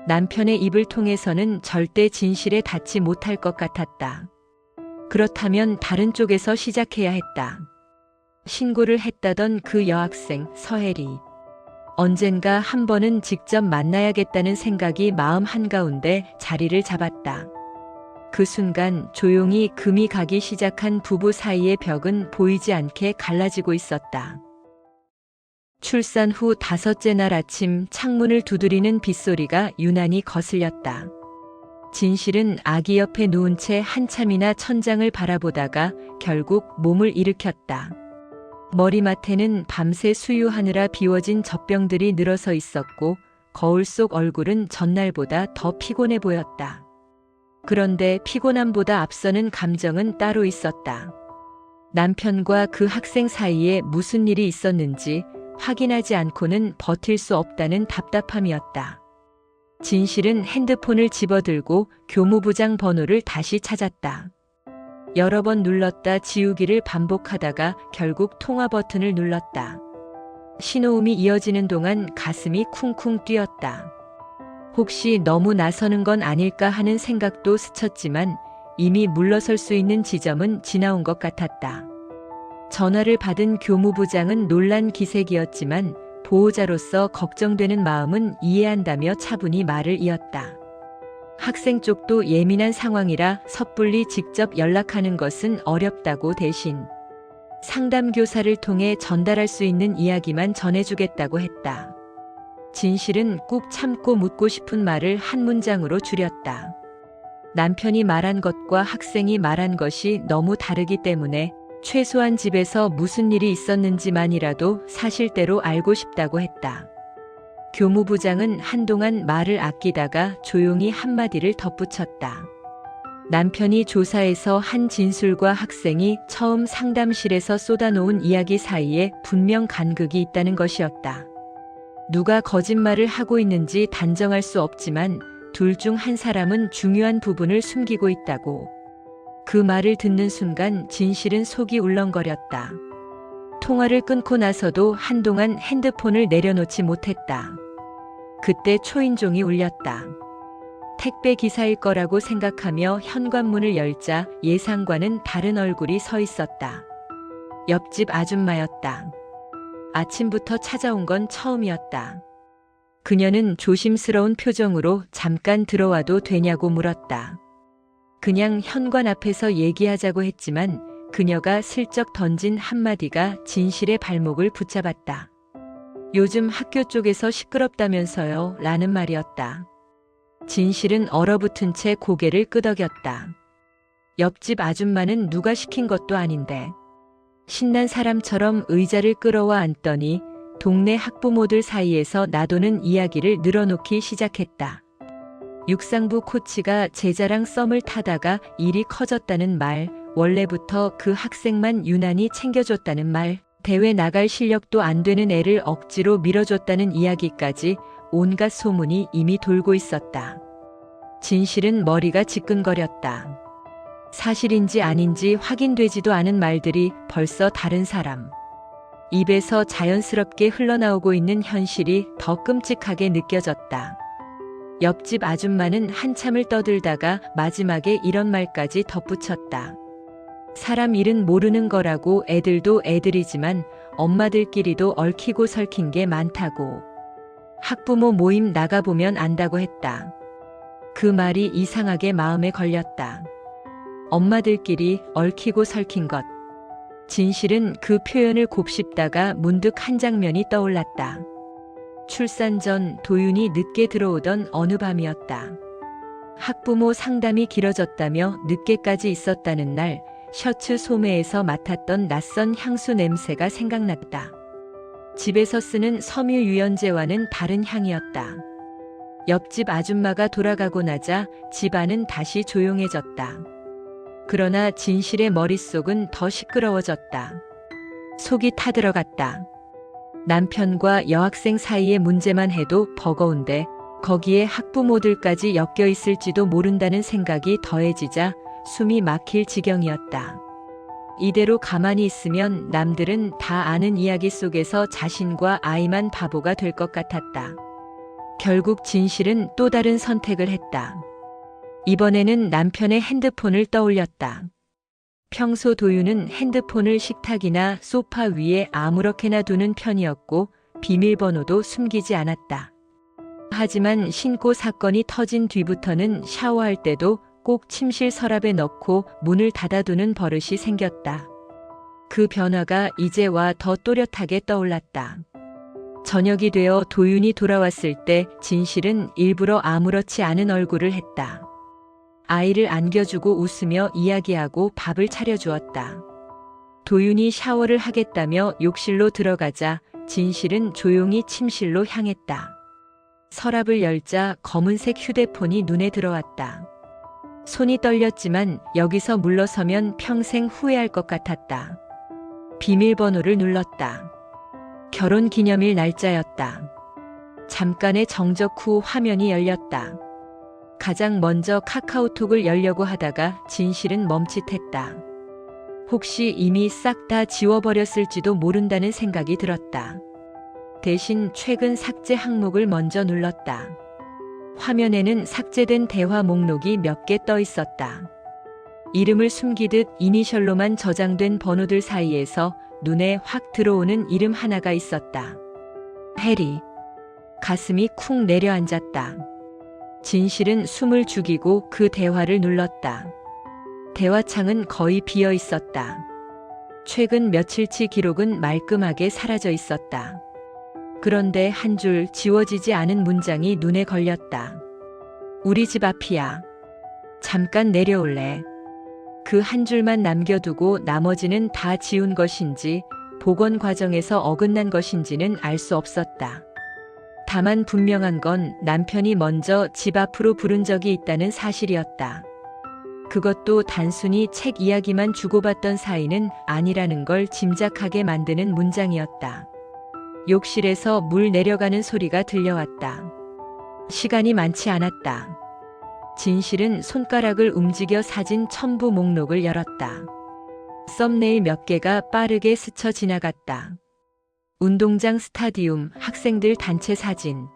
[SPEAKER 1] 남편의 입을 통해서는 절대 진실에 닿지 못할 것 같았다. 그렇다면 다른 쪽에서 시작해야 했다. 신고를 했다던 그 여학생 서혜리. 언젠가 한 번은 직접 만나야겠다는 생각이 마음 한가운데 자리를 잡았다. 그 순간 조용히 금이 가기 시작한 부부 사이의 벽은 보이지 않게 갈라지고 있었다. 출산 후 5째 날 아침 창문을 두드리는 빗소리가 유난히 거슬렸다. 진실은 아기 옆에 누운 채 한참이나 천장을 바라보다가 결국 몸을 일으켰다. 머리맡에는 밤새 수유하느라 비워진 젖병들이 늘어서 있었고 거울 속 얼굴은 전날보다 더 피곤해 보였다. 그런데 피곤함보다 앞서는 감정은 따로 있었다. 남편과 그 학생 사이에 무슨 일이 있었는지 확인하지 않고는 버틸 수 없다는 답답함이었다. 진실은 핸드폰을 집어들고 교무부장 번호를 다시 찾았다. 여러 번 눌렀다 지우기를 반복하다가 결국 통화 버튼을 눌렀다. 신호음이 이어지는 동안 가슴이 쿵쿵 뛰었다. 혹시 너무 나서는 건 아닐까 하는 생각도 스쳤지만 이미 물러설 수 있는 지점은 지나온 것 같았다. 전화를 받은 교무부장은 놀란 기색이었지만 보호자로서 걱정되는 마음은 이해한다며 차분히 말을 이었다. 학생 쪽도 예민한 상황이라 섣불리 직접 연락하는 것은 어렵다고 대신 상담교사를 통해 전달할 수 있는 이야기만 전해주겠다고 했다. 진실은 꾹 참고 묻고 싶은 말을 한 문장으로 줄였다. 남편이 말한 것과 학생이 말한 것이 너무 다르기 때문에 최소한 집에서 무슨 일이 있었는지만이라도 사실대로 알고 싶다고 했다. 교무부장은 한동안 말을 아끼다가 조용히 한마디를 덧붙였다. 남편이 조사에서 한 진술과 학생이 처음 상담실에서 쏟아놓은 이야기 사이에 분명 간극이 있다는 것이었다. 누가 거짓말을 하고 있는지 단정할 수 없지만 둘 중 한 사람은 중요한 부분을 숨기고 있다고. 그 말을 듣는 순간 진실은 속이 울렁거렸다. 통화를 끊고 나서도 한동안 핸드폰을 내려놓지 못했다. 그때 초인종이 울렸다. 택배 기사일 거라고 생각하며 현관문을 열자 예상과는 다른 얼굴이 서 있었다. 옆집 아줌마였다. 아침부터 찾아온 건 처음이었다. 그녀는 조심스러운 표정으로 잠깐 들어와도 되냐고 물었다. 그냥 현관 앞에서 얘기하자고 했지만 그녀가 슬쩍 던진 한마디가 진실의 발목을 붙잡았다. 요즘 학교 쪽에서 시끄럽다면서요 라는 말이었다. 진실은 얼어붙은 채 고개를 끄덕였다. 옆집 아줌마는 누가 시킨 것도 아닌데. 신난 사람처럼 의자를 끌어와 앉더니 동네 학부모들 사이에서 나도는 이야기를 늘어놓기 시작했다. 육상부 코치가 제자랑 썸을 타다가 일이 커졌다는 말, 원래부터 그 학생만 유난히 챙겨줬다는 말, 대회 나갈 실력도 안 되는 애를 억지로 밀어줬다는 이야기까지 온갖 소문이 이미 돌고 있었다. 진실은 머리가 지끈거렸다. 사실인지 아닌지 확인되지도 않은 말들이 벌써 다른 사람. 입에서 자연스럽게 흘러나오고 있는 현실이 더 끔찍하게 느껴졌다. 옆집 아줌마는 한참을 떠들다가 마지막에 이런 말까지 덧붙였다. 사람 일은 모르는 거라고. 애들도 애들이지만 엄마들끼리도 얽히고 설킨 게 많다고. 학부모 모임 나가보면 안다고 했다. 그 말이 이상하게 마음에 걸렸다. 엄마들끼리 얽히고 설킨 것. 진실은 그 표현을 곱씹다가 문득 한 장면이 떠올랐다. 출산 전 도윤이 늦게 들어오던 어느 밤이었다. 학부모 상담이 길어졌다며 늦게까지 있었다는 날, 셔츠 소매에서 맡았던 낯선 향수 냄새가 생각났다. 집에서 쓰는 섬유 유연제와는 다른 향이었다. 옆집 아줌마가 돌아가고 나자 집안은 다시 조용해졌다. 그러나 진실의 머릿속은 더 시끄러워졌다. 속이 타들어갔다. 남편과 여학생 사이의 문제만 해도 버거운데 거기에 학부모들까지 엮여 있을지도 모른다는 생각이 더해지자 숨이 막힐 지경이었다. 이대로 가만히 있으면 남들은 다 아는 이야기 속에서 자신과 아이만 바보가 될 것 같았다. 결국 진실은 또 다른 선택을 했다. 이번에는 남편의 핸드폰을 떠올렸다. 평소 도윤은 핸드폰을 식탁이나 소파 위에 아무렇게나 두는 편이었고 비밀번호도 숨기지 않았다. 하지만 신고 사건이 터진 뒤부터는 샤워할 때도 꼭 침실 서랍에 넣고 문을 닫아두는 버릇이 생겼다. 그 변화가 이제와 더 또렷하게 떠올랐다. 저녁이 되어 도윤이 돌아왔을 때 진실은 일부러 아무렇지 않은 얼굴을 했다. 아이를 안겨주고 웃으며 이야기하고 밥을 차려주었다. 도윤이 샤워를 하겠다며 욕실로 들어가자 진실은 조용히 침실로 향했다. 서랍을 열자 검은색 휴대폰이 눈에 들어왔다. 손이 떨렸지만 여기서 물러서면 평생 후회할 것 같았다. 비밀번호를 눌렀다. 결혼기념일 날짜였다. 잠깐의 정적 후 화면이 열렸다. 가장 먼저 카카오톡을 열려고 하다가 진실은 멈칫했다. 혹시 이미 싹 다 지워버렸을지도 모른다는 생각이 들었다. 대신 최근 삭제 항목을 먼저 눌렀다. 화면에는 삭제된 대화 목록이 몇 개 떠 있었다. 이름을 숨기듯 이니셜로만 저장된 번호들 사이에서 눈에 확 들어오는 이름 하나가 있었다. 해리. 가슴이 쿵 내려앉았다. 진실은 숨을 죽이고 그 대화를 눌렀다. 대화창은 거의 비어 있었다. 최근 며칠치 기록은 말끔하게 사라져 있었다. 그런데 한 줄 지워지지 않은 문장이 눈에 걸렸다. 우리 집 앞이야. 잠깐 내려올래. 그 한 줄만 남겨두고 나머지는 다 지운 것인지 복원 과정에서 어긋난 것인지는 알 수 없었다. 다만 분명한 건 남편이 먼저 집 앞으로 부른 적이 있다는 사실이었다. 그것도 단순히 책 이야기만 주고받던 사이는 아니라는 걸 짐작하게 만드는 문장이었다. 욕실에서 물 내려가는 소리가 들려왔다. 시간이 많지 않았다. 진실은 손가락을 움직여 사진 첨부 목록을 열었다. 썸네일 몇 개가 빠르게 스쳐 지나갔다. 운동장 스타디움, 학생들 단체 사진.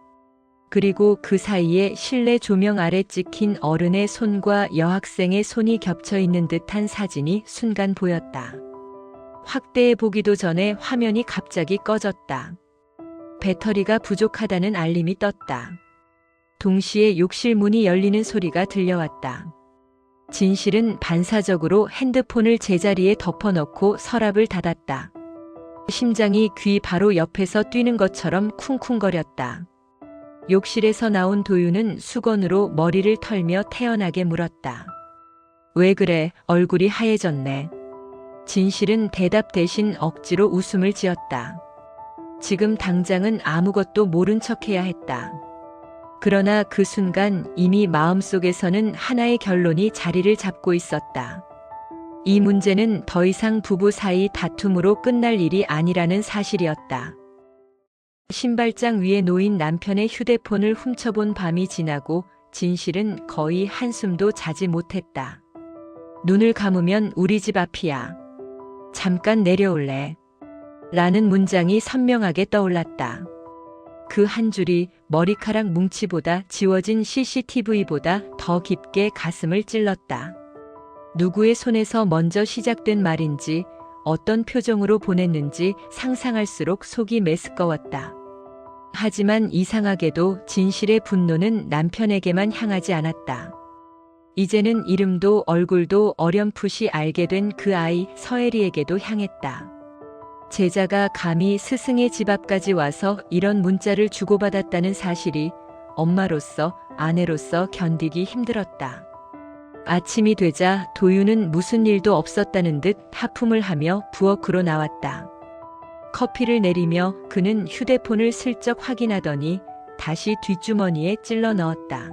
[SPEAKER 1] 그리고 그 사이에 실내 조명 아래 찍힌 어른의 손과 여학생의 손이 겹쳐 있는 듯한 사진이 순간 보였다. 확대해 보기도 전에 화면이 갑자기 꺼졌다. 배터리가 부족하다는 알림이 떴다. 동시에 욕실 문이 열리는 소리가 들려왔다. 진실은 반사적으로 핸드폰을 제자리에 덮어놓고 서랍을 닫았다. 심장이 귀 바로 옆에서 뛰는 것처럼 쿵쿵거렸다. 욕실에서 나온 도윤은 수건으로 머리를 털며 태연하게 물었다. 왜 그래? 얼굴이 하얘졌네. 진실은 대답 대신 억지로 웃음을 지었다. 지금 당장은 아무것도 모른 척해야 했다. 그러나 그 순간 이미 마음속에서는 하나의 결론이 자리를 잡고 있었다. 이 문제는 더 이상 부부 사이 다툼으로 끝날 일이 아니라는 사실이었다. 신발장 위에 놓인 남편의 휴대폰을 훔쳐본 밤이 지나고 진실은 거의 한숨도 자지 못했다. 눈을 감으면 우리 집 앞이야. 잠깐 내려올래. 라는 문장이 선명하게 떠올랐다. 그 한 줄이 머리카락 뭉치보다 지워진 CCTV보다 더 깊게 가슴을 찔렀다. 누구의 손에서 먼저 시작된 말인지 어떤 표정으로 보냈는지 상상할수록 속이 메스꺼웠다. 하지만 이상하게도 진실의 분노는 남편에게만 향하지 않았다. 이제는 이름도 얼굴도 어렴풋이 알게 된 그 아이 서혜리에게도 향했다. 제자가 감히 스승의 집 앞까지 와서 이런 문자를 주고받았다는 사실이 엄마로서 아내로서 견디기 힘들었다. 아침이 되자 도윤은 무슨 일도 없었다는 듯 하품을 하며 부엌으로 나왔다. 커피를 내리며 그는 휴대폰을 슬쩍 확인하더니 다시 뒷주머니에 찔러 넣었다.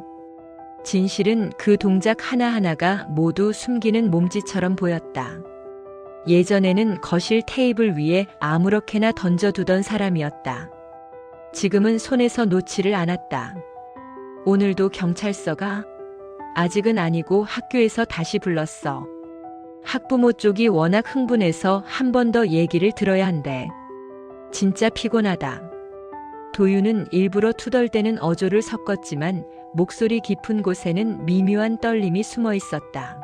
[SPEAKER 1] 진실은 그 동작 하나하나가 모두 숨기는 몸짓처럼 보였다. 예전에는 거실 테이블 위에 아무렇게나 던져두던 사람이었다. 지금은 손에서 놓지를 않았다. 오늘도 경찰서가? 아직은 아니고 학교에서 다시 불렀어. 학부모 쪽이 워낙 흥분해서 한 번 더 얘기를 들어야 한대. 진짜 피곤하다. 도윤은 일부러 투덜대는 어조를 섞었지만 목소리 깊은 곳에는 미묘한 떨림이 숨어 있었다.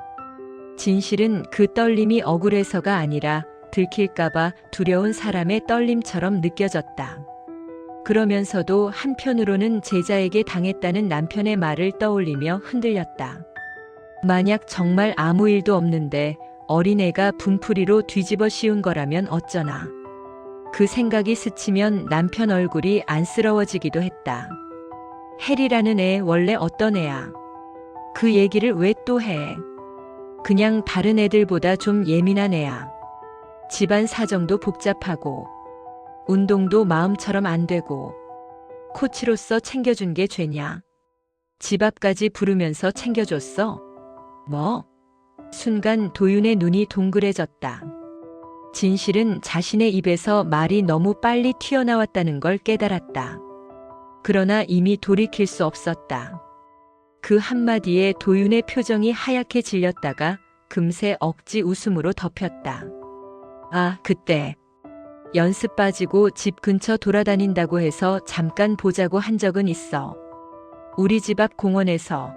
[SPEAKER 1] 진실은 그 떨림이 억울해서가 아니라 들킬까봐 두려운 사람의 떨림처럼 느껴졌다. 그러면서도 한편으로는 제자에게 당했다는 남편의 말을 떠올리며 흔들렸다. 만약 정말 아무 일도 없는데 어린애가 분풀이로 뒤집어 씌운 거라면 어쩌나. 그 생각이 스치면 남편 얼굴이 안쓰러워지기도 했다. 혜리라는 애 원래 어떤 애야? 그 얘기를 왜 또 해? 그냥 다른 애들보다 좀 예민한 애야. 집안 사정도 복잡하고 운동도 마음처럼 안 되고 코치로서 챙겨준 게 죄냐? 집 앞까지 부르면서 챙겨줬어? 뭐? 순간 도윤의 눈이 동그래졌다. 진실은 자신의 입에서 말이 너무 빨리 튀어나왔다는 걸 깨달았다. 그러나 이미 돌이킬 수 없었다. 그 한마디에 도윤의 표정이 하얗게 질렸다가 금세 억지 웃음으로 덮였다. 아, 그때 연습 빠지고 집 근처 돌아다닌다고 해서 잠깐 보자고 한 적은 있어. 우리 집 앞 공원에서.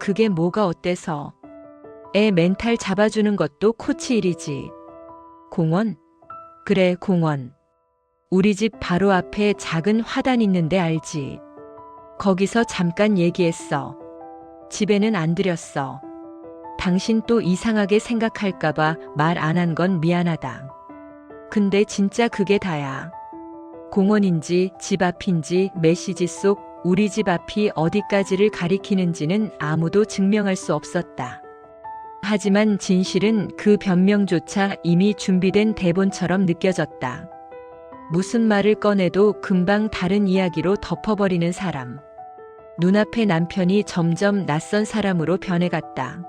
[SPEAKER 1] 그게 뭐가 어때서? 애 멘탈 잡아주는 것도 코치 일이지. 공원? 그래, 공원. 우리 집 바로 앞에 작은 화단 있는데 알지? 거기서 잠깐 얘기했어. 집에는 안 들였어. 당신 또 이상하게 생각할까봐 말 안 한 건 미안하다. 근데 진짜 그게 다야. 공원인지 집 앞인지 메시지 속 우리 집 앞이 어디까지를 가리키는지는 아무도 증명할 수 없었다. 하지만 진실은 그 변명조차 이미 준비된 대본처럼 느껴졌다. 무슨 말을 꺼내도 금방 다른 이야기로 덮어버리는 사람. 눈앞의 남편이 점점 낯선 사람으로 변해갔다.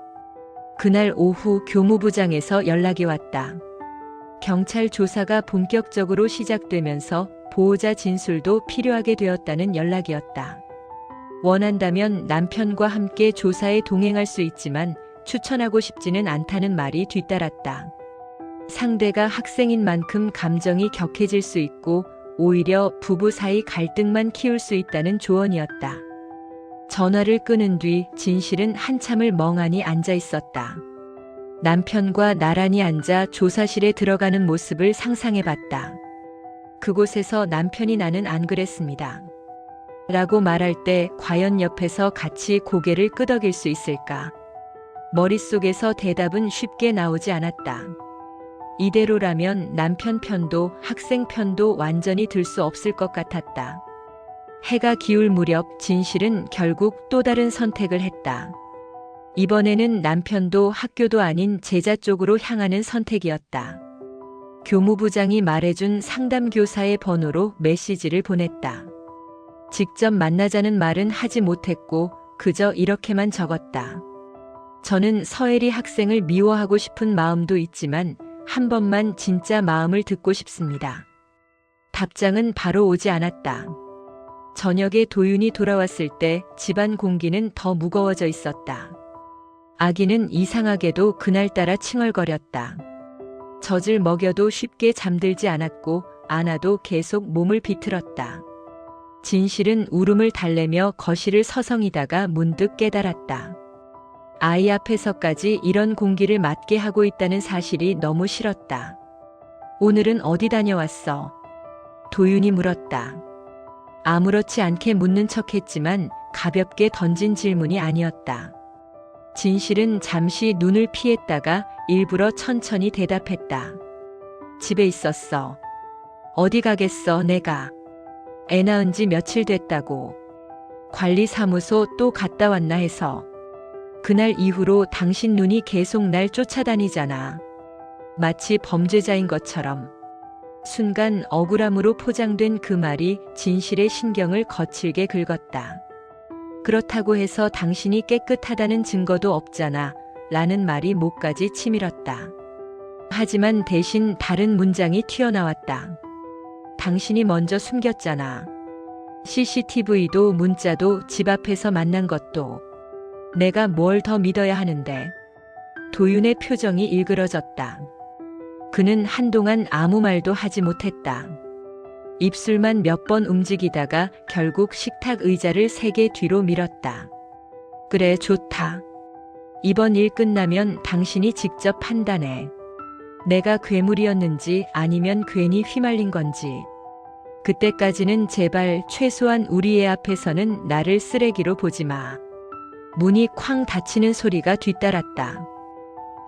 [SPEAKER 1] 그날 오후 교무부장에서 연락이 왔다. 경찰 조사가 본격적으로 시작되면서 보호자 진술도 필요하게 되었다는 연락이었다. 원한다면 남편과 함께 조사에 동행할 수 있지만 추천하고 싶지는 않다는 말이 뒤따랐다. 상대가 학생인 만큼 감정이 격해질 수 있고 오히려 부부 사이 갈등만 키울 수 있다는 조언이었다. 전화를 끊은 뒤 진실은 한참을 멍하니 앉아 있었다. 남편과 나란히 앉아 조사실에 들어가는 모습을 상상해봤다. 그곳에서 남편이 나는 안 그랬습니다. 라고 말할 때 과연 옆에서 같이 고개를 끄덕일 수 있을까? 머릿속에서 대답은 쉽게 나오지 않았다. 이대로라면 남편 편도 학생 편도 완전히 들 수 없을 것 같았다. 해가 기울 무렵 진실은 결국 또 다른 선택을 했다. 이번에는 남편도 학교도 아닌 제자 쪽으로 향하는 선택이었다. 교무부장이 말해준 상담교사의 번호로 메시지를 보냈다. 직접 만나자는 말은 하지 못했고 그저 이렇게만 적었다. 저는 서혜리 학생을 미워하고 싶은 마음도 있지만 한 번만 진짜 마음을 듣고 싶습니다. 답장은 바로 오지 않았다. 저녁에 도윤이 돌아왔을 때 집안 공기는 더 무거워져 있었다. 아기는 이상하게도 그날따라 칭얼거렸다. 젖을 먹여도 쉽게 잠들지 않았고 안아도 계속 몸을 비틀었다. 진실은 울음을 달래며 거실을 서성이다가 문득 깨달았다. 아이 앞에서까지 이런 공기를 맡게 하고 있다는 사실이 너무 싫었다. 오늘은 어디 다녀왔어? 도윤이 물었다. 아무렇지 않게 묻는 척했지만 가볍게 던진 질문이 아니었다. 진실은 잠시 눈을 피했다가 일부러 천천히 대답했다. 집에 있었어. 어디 가겠어, 내가. 애 낳은 지 며칠 됐다고. 관리사무소 또 갔다 왔나 해서. 그날 이후로 당신 눈이 계속 날 쫓아다니잖아. 마치 범죄자인 것처럼. 순간 억울함으로 포장된 그 말이 진실의 신경을 거칠게 긁었다. 그렇다고 해서 당신이 깨끗하다는 증거도 없잖아. 라는 말이 목까지 치밀었다. 하지만 대신 다른 문장이 튀어나왔다. 당신이 먼저 숨겼잖아. CCTV도 문자도 집 앞에서 만난 것도. 내가 뭘 더 믿어야 하는데. 도윤의 표정이 일그러졌다. 그는 한동안 아무 말도 하지 못했다. 입술만 몇 번 움직이다가 결국 식탁 의자를 3개 뒤로 밀었다. 그래, 좋다. 이번 일 끝나면 당신이 직접 판단해. 내가 괴물이었는지 아니면 괜히 휘말린 건지. 그때까지는 제발 최소한 우리 애 앞에서는 나를 쓰레기로 보지 마. 문이 쾅 닫히는 소리가 뒤따랐다.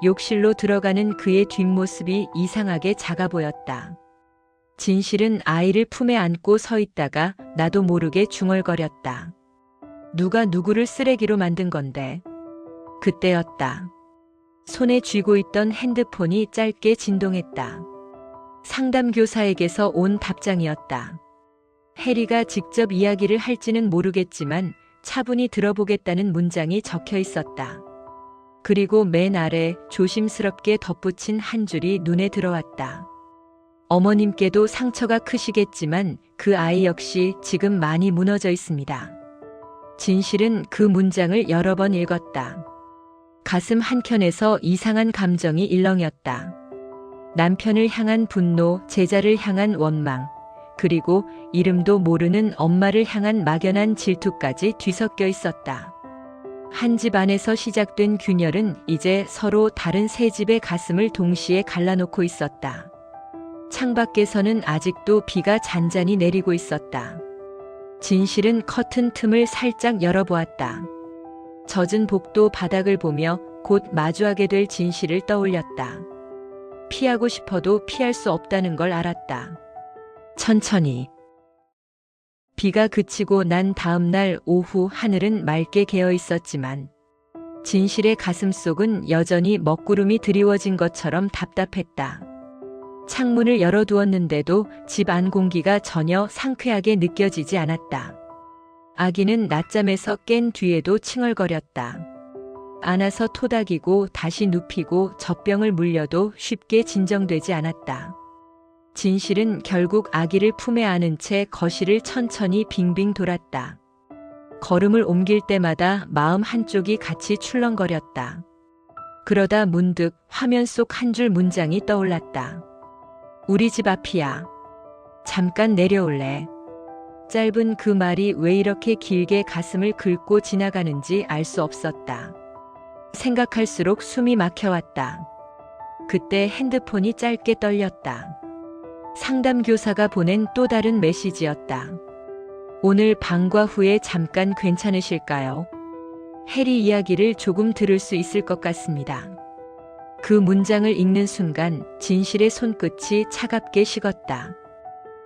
[SPEAKER 1] 욕실로 들어가는 그의 뒷모습이 이상하게 작아 보였다. 진실은 아이를 품에 안고 서 있다가 나도 모르게 중얼거렸다. 누가 누구를 쓰레기로 만든 건데. 그때였다. 손에 쥐고 있던 핸드폰이 짧게 진동했다. 상담교사에게서 온 답장이었다. 해리가 직접 이야기를 할지는 모르겠지만 차분히 들어보겠다는 문장이 적혀 있었다. 그리고 맨 아래 조심스럽게 덧붙인 한 줄이 눈에 들어왔다. 어머님께도 상처가 크시겠지만 그 아이 역시 지금 많이 무너져 있습니다. 진실은 그 문장을 여러 번 읽었다. 가슴 한켠에서 이상한 감정이 일렁였다. 남편을 향한 분노, 제자를 향한 원망, 그리고 이름도 모르는 엄마를 향한 막연한 질투까지 뒤섞여 있었다. 한 집 안에서 시작된 균열은 이제 서로 다른 세 집의 가슴을 동시에 갈라놓고 있었다. 창밖에서는 아직도 비가 잔잔히 내리고 있었다. 진실은 커튼 틈을 살짝 열어보았다. 젖은 복도 바닥을 보며 곧 마주하게 될 진실을 떠올렸다. 피하고 싶어도 피할 수 없다는 걸 알았다. 천천히. 비가 그치고 난 다음 날 오후 하늘은 맑게 개어 있었지만 진실의 가슴속은 여전히 먹구름이 드리워진 것처럼 답답했다. 창문을 열어두었는데도 집 안 공기가 전혀 상쾌하게 느껴지지 않았다. 아기는 낮잠에서 깬 뒤에도 칭얼거렸다. 안아서 토닥이고 다시 눕히고 젖병을 물려도 쉽게 진정되지 않았다. 진실은 결국 아기를 품에 안은 채 거실을 천천히 빙빙 돌았다. 걸음을 옮길 때마다 마음 한쪽이 같이 출렁거렸다. 그러다 문득 화면 속 한 줄 문장이 떠올랐다. 우리 집 앞이야. 잠깐 내려올래. 짧은 그 말이 왜 이렇게 길게 가슴을 긁고 지나가는지 알 수 없었다. 생각할수록 숨이 막혀왔다. 그때 핸드폰이 짧게 떨렸다. 상담교사가 보낸 또 다른 메시지였다. 오늘 방과 후에 잠깐 괜찮으실까요? 해리 이야기를 조금 들을 수 있을 것 같습니다. 그 문장을 읽는 순간 진실의 손끝이 차갑게 식었다.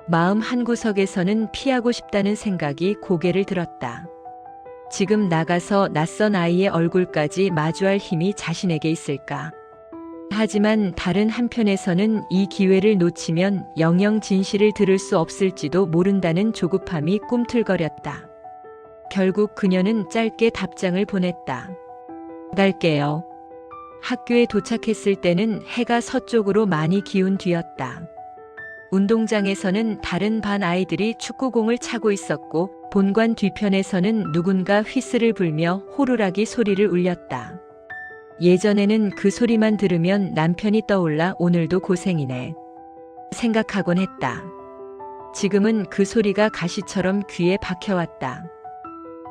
[SPEAKER 1] 마음 한구석에서는 피하고 싶다는 생각이 고개를 들었다. 지금 나가서 낯선 아이의 얼굴까지 마주할 힘이 자신에게 있을까? 하지만 다른 한편에서는 이 기회를 놓치면 영영 진실을 들을 수 없을지도 모른다는 조급함이 꿈틀거렸다. 결국 그녀는 짧게 답장을 보냈다. 갈게요. 학교에 도착했을 때는 해가 서쪽으로 많이 기운 뒤였다. 운동장에서는 다른 반 아이들이 축구공을 차고 있었고 본관 뒤편에서는 누군가 휘슬을 불며 호루라기 소리를 울렸다. 예전에는 그 소리만 들으면 남편이 떠올라 오늘도 고생이네 생각하곤 했다. 지금은 그 소리가 가시처럼 귀에 박혀왔다.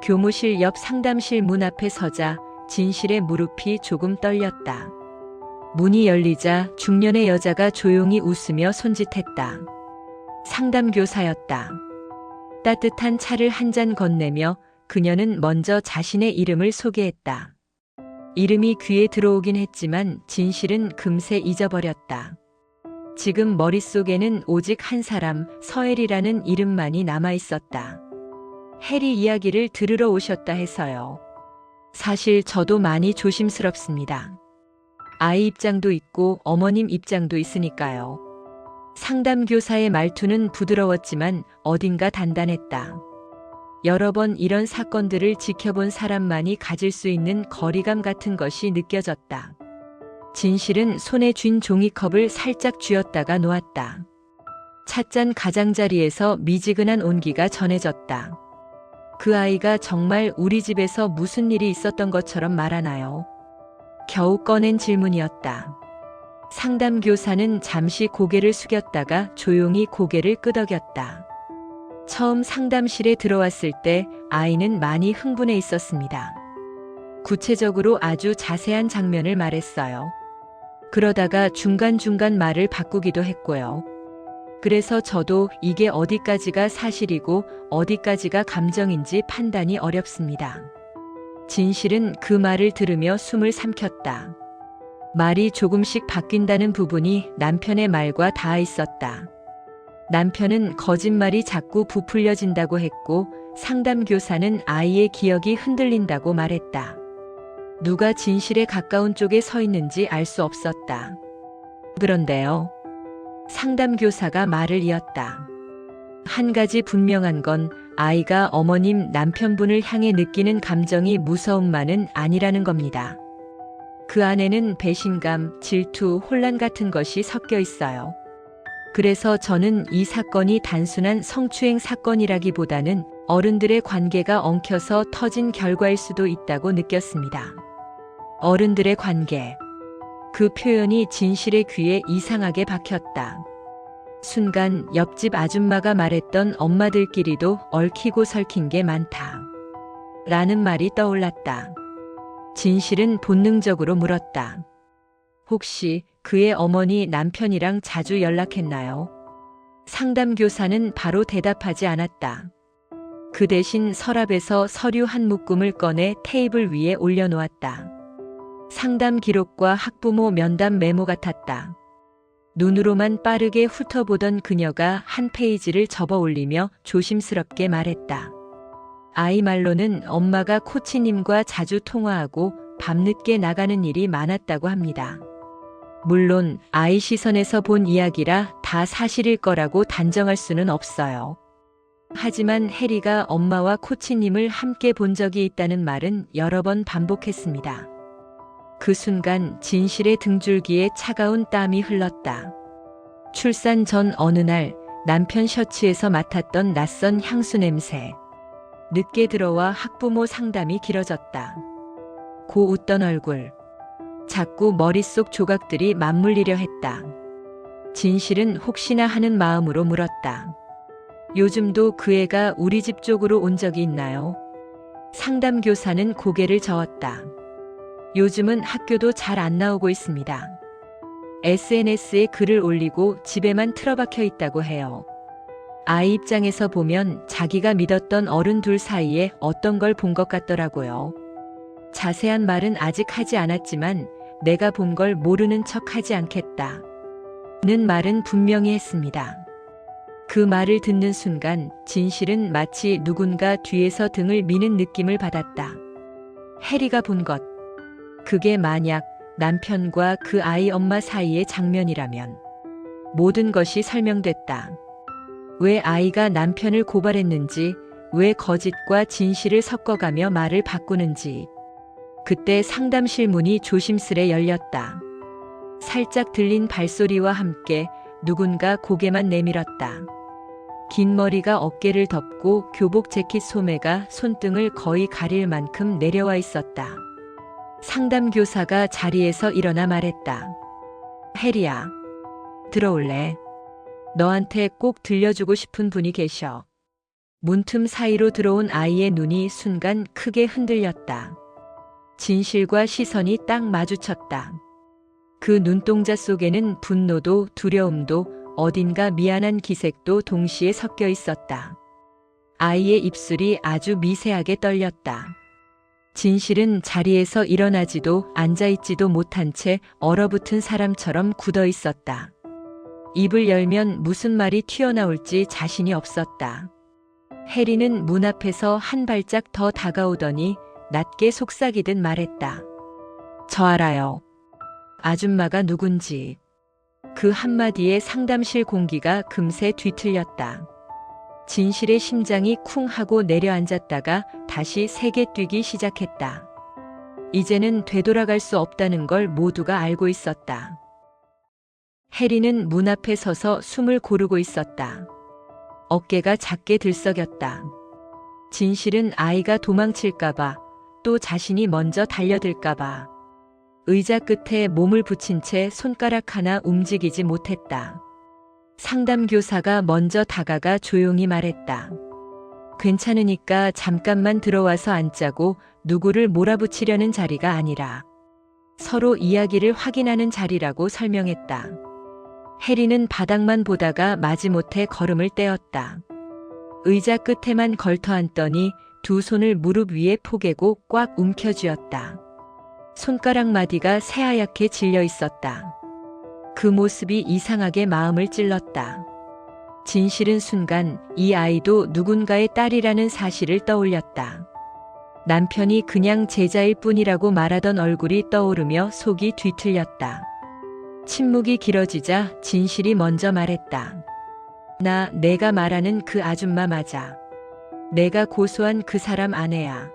[SPEAKER 1] 교무실 옆 상담실 문 앞에 서자 진실의 무릎이 조금 떨렸다. 문이 열리자 중년의 여자가 조용히 웃으며 손짓했다. 상담교사였다. 따뜻한 차를 한 잔 건네며 그녀는 먼저 자신의 이름을 소개했다. 이름이 귀에 들어오긴 했지만 진실은 금세 잊어버렸다. 지금 머릿속에는 오직 한 사람, 서엘이라는 이름만이 남아있었다. 해리 이야기를 들으러 오셨다 해서요. 사실 저도 많이 조심스럽습니다. 아이 입장도 있고 어머님 입장도 있으니까요. 상담교사의 말투는 부드러웠지만 어딘가 단단했다. 여러 번 이런 사건들을 지켜본 사람만이 가질 수 있는 거리감 같은 것이 느껴졌다. 진실은 손에 쥔 종이컵을 살짝 쥐었다가 놓았다. 찻잔 가장자리에서 미지근한 온기가 전해졌다. 그 아이가 정말 우리 집에서 무슨 일이 있었던 것처럼 말하나요? 겨우 꺼낸 질문이었다. 상담교사는 잠시 고개를 숙였다가 조용히 고개를 끄덕였다. 처음 상담실에 들어왔을 때 아이는 많이 흥분해 있었습니다. 구체적으로 아주 자세한 장면을 말했어요. 그러다가 중간중간 말을 바꾸기도 했고요. 그래서 저도 이게 어디까지가 사실이고 어디까지가 감정인지 판단이 어렵습니다. 진실은 그 말을 들으며 숨을 삼켰다. 말이 조금씩 바뀐다는 부분이 남편의 말과 닿아 있었다. 남편은 거짓말이 자꾸 부풀려진다고 했고 상담교사는 아이의 기억이 흔들린다고 말했다. 누가 진실에 가까운 쪽에 서 있는지 알 수 없었다. 그런데요. 상담교사가 말을 이었다. 한 가지 분명한 건 아이가 어머님 남편분을 향해 느끼는 감정이 무서움만은 아니라는 겁니다. 그 안에는 배신감, 질투, 혼란 같은 것이 섞여 있어요. 그래서 저는 이 사건이 단순한 성추행 사건이라기보다는 어른들의 관계가 엉켜서 터진 결과일 수도 있다고 느꼈습니다. 어른들의 관계. 그 표현이 진실의 귀에 이상하게 박혔다. 순간 옆집 아줌마가 말했던 엄마들끼리도 얽히고 설킨 게 많다. 라는 말이 떠올랐다. 진실은 본능적으로 물었다. 혹시 그의 어머니 남편이랑 자주 연락했나요? 상담교사는 바로 대답하지 않았다. 그 대신 서랍에서 서류 한 묶음을 꺼내 테이블 위에 올려놓았다. 상담 기록과 학부모 면담 메모 같았다. 눈으로만 빠르게 훑어보던 그녀가 한 페이지를 접어 올리며 조심스럽게 말했다. 아이 말로는 엄마가 코치님과 자주 통화하고 밤늦게 나가는 일이 많았다고 합니다. 물론 아이 시선에서 본 이야기라 다 사실일 거라고 단정할 수는 없어요. 하지만 해리가 엄마와 코치님을 함께 본 적이 있다는 말은 여러 번 반복했습니다. 그 순간 진실의 등줄기에 차가운 땀이 흘렀다. 출산 전 어느 날 남편 셔츠에서 맡았던 낯선 향수 냄새. 늦게 들어와 학부모 상담이 길어졌다. 고 웃던 얼굴. 자꾸 머릿속 조각들이 맞물리려 했다. 진실은 혹시나 하는 마음으로 물었다. 요즘도 그 애가 우리 집 쪽으로 온 적이 있나요? 상담교사는 고개를 저었다. 요즘은 학교도 잘 안 나오고 있습니다. SNS에 글을 올리고 집에만 틀어박혀 있다고 해요. 아이 입장에서 보면 자기가 믿었던 어른 둘 사이에 어떤 걸 본 것 같더라고요. 자세한 말은 아직 하지 않았지만 내가 본 걸 모르는 척 하지 않겠다. 는 말은 분명히 했습니다. 그 말을 듣는 순간 진실은 마치 누군가 뒤에서 등을 미는 느낌을 받았다. 해리가 본 것. 그게 만약 남편과 그 아이 엄마 사이의 장면이라면 모든 것이 설명됐다. 왜 아이가 남편을 고발했는지, 왜 거짓과 진실을 섞어가며 말을 바꾸는지. 그때 상담실 문이 조심스레 열렸다. 살짝 들린 발소리와 함께 누군가 고개만 내밀었다. 긴 머리가 어깨를 덮고 교복 재킷 소매가 손등을 거의 가릴 만큼 내려와 있었다. 상담교사가 자리에서 일어나 말했다. 해리야, 들어올래? 너한테 꼭 들려주고 싶은 분이 계셔. 문틈 사이로 들어온 아이의 눈이 순간 크게 흔들렸다. 진실과 시선이 딱 마주쳤다. 그 눈동자 속에는 분노도 두려움도 어딘가 미안한 기색도 동시에 섞여 있었다. 아이의 입술이 아주 미세하게 떨렸다. 진실은 자리에서 일어나지도 앉아있지도 못한 채 얼어붙은 사람처럼 굳어 있었다. 입을 열면 무슨 말이 튀어나올지 자신이 없었다. 해리는 문 앞에서 한 발짝 더 다가오더니 낮게 속삭이듯 말했다. 저 알아요. 아줌마가 누군지. 그 한마디에 상담실 공기가 금세 뒤틀렸다. 진실의 심장이 쿵 하고 내려앉았다가 다시 세게 뛰기 시작했다. 이제는 되돌아갈 수 없다는 걸 모두가 알고 있었다. 해리는 문 앞에 서서 숨을 고르고 있었다. 어깨가 작게 들썩였다. 진실은 아이가 도망칠까봐, 또 자신이 먼저 달려들까봐. 의자 끝에 몸을 붙인 채 손가락 하나 움직이지 못했다. 상담교사가 먼저 다가가 조용히 말했다. 괜찮으니까 잠깐만 들어와서 앉자고, 누구를 몰아붙이려는 자리가 아니라 서로 이야기를 확인하는 자리라고 설명했다. 해리는 바닥만 보다가 마지못해 걸음을 떼었다. 의자 끝에만 걸터 앉더니 두 손을 무릎 위에 포개고 꽉 움켜쥐었다. 손가락 마디가 새하얗게 질려 있었다. 그 모습이 이상하게 마음을 찔렀다. 진실은 순간 이 아이도 누군가의 딸이라는 사실을 떠올렸다. 남편이 그냥 제자일 뿐이라고 말하던 얼굴이 떠오르며 속이 뒤틀렸다. 침묵이 길어지자 진실이 먼저 말했다. 내가 말하는 그 아줌마 맞아. 내가 고소한 그 사람 아내야.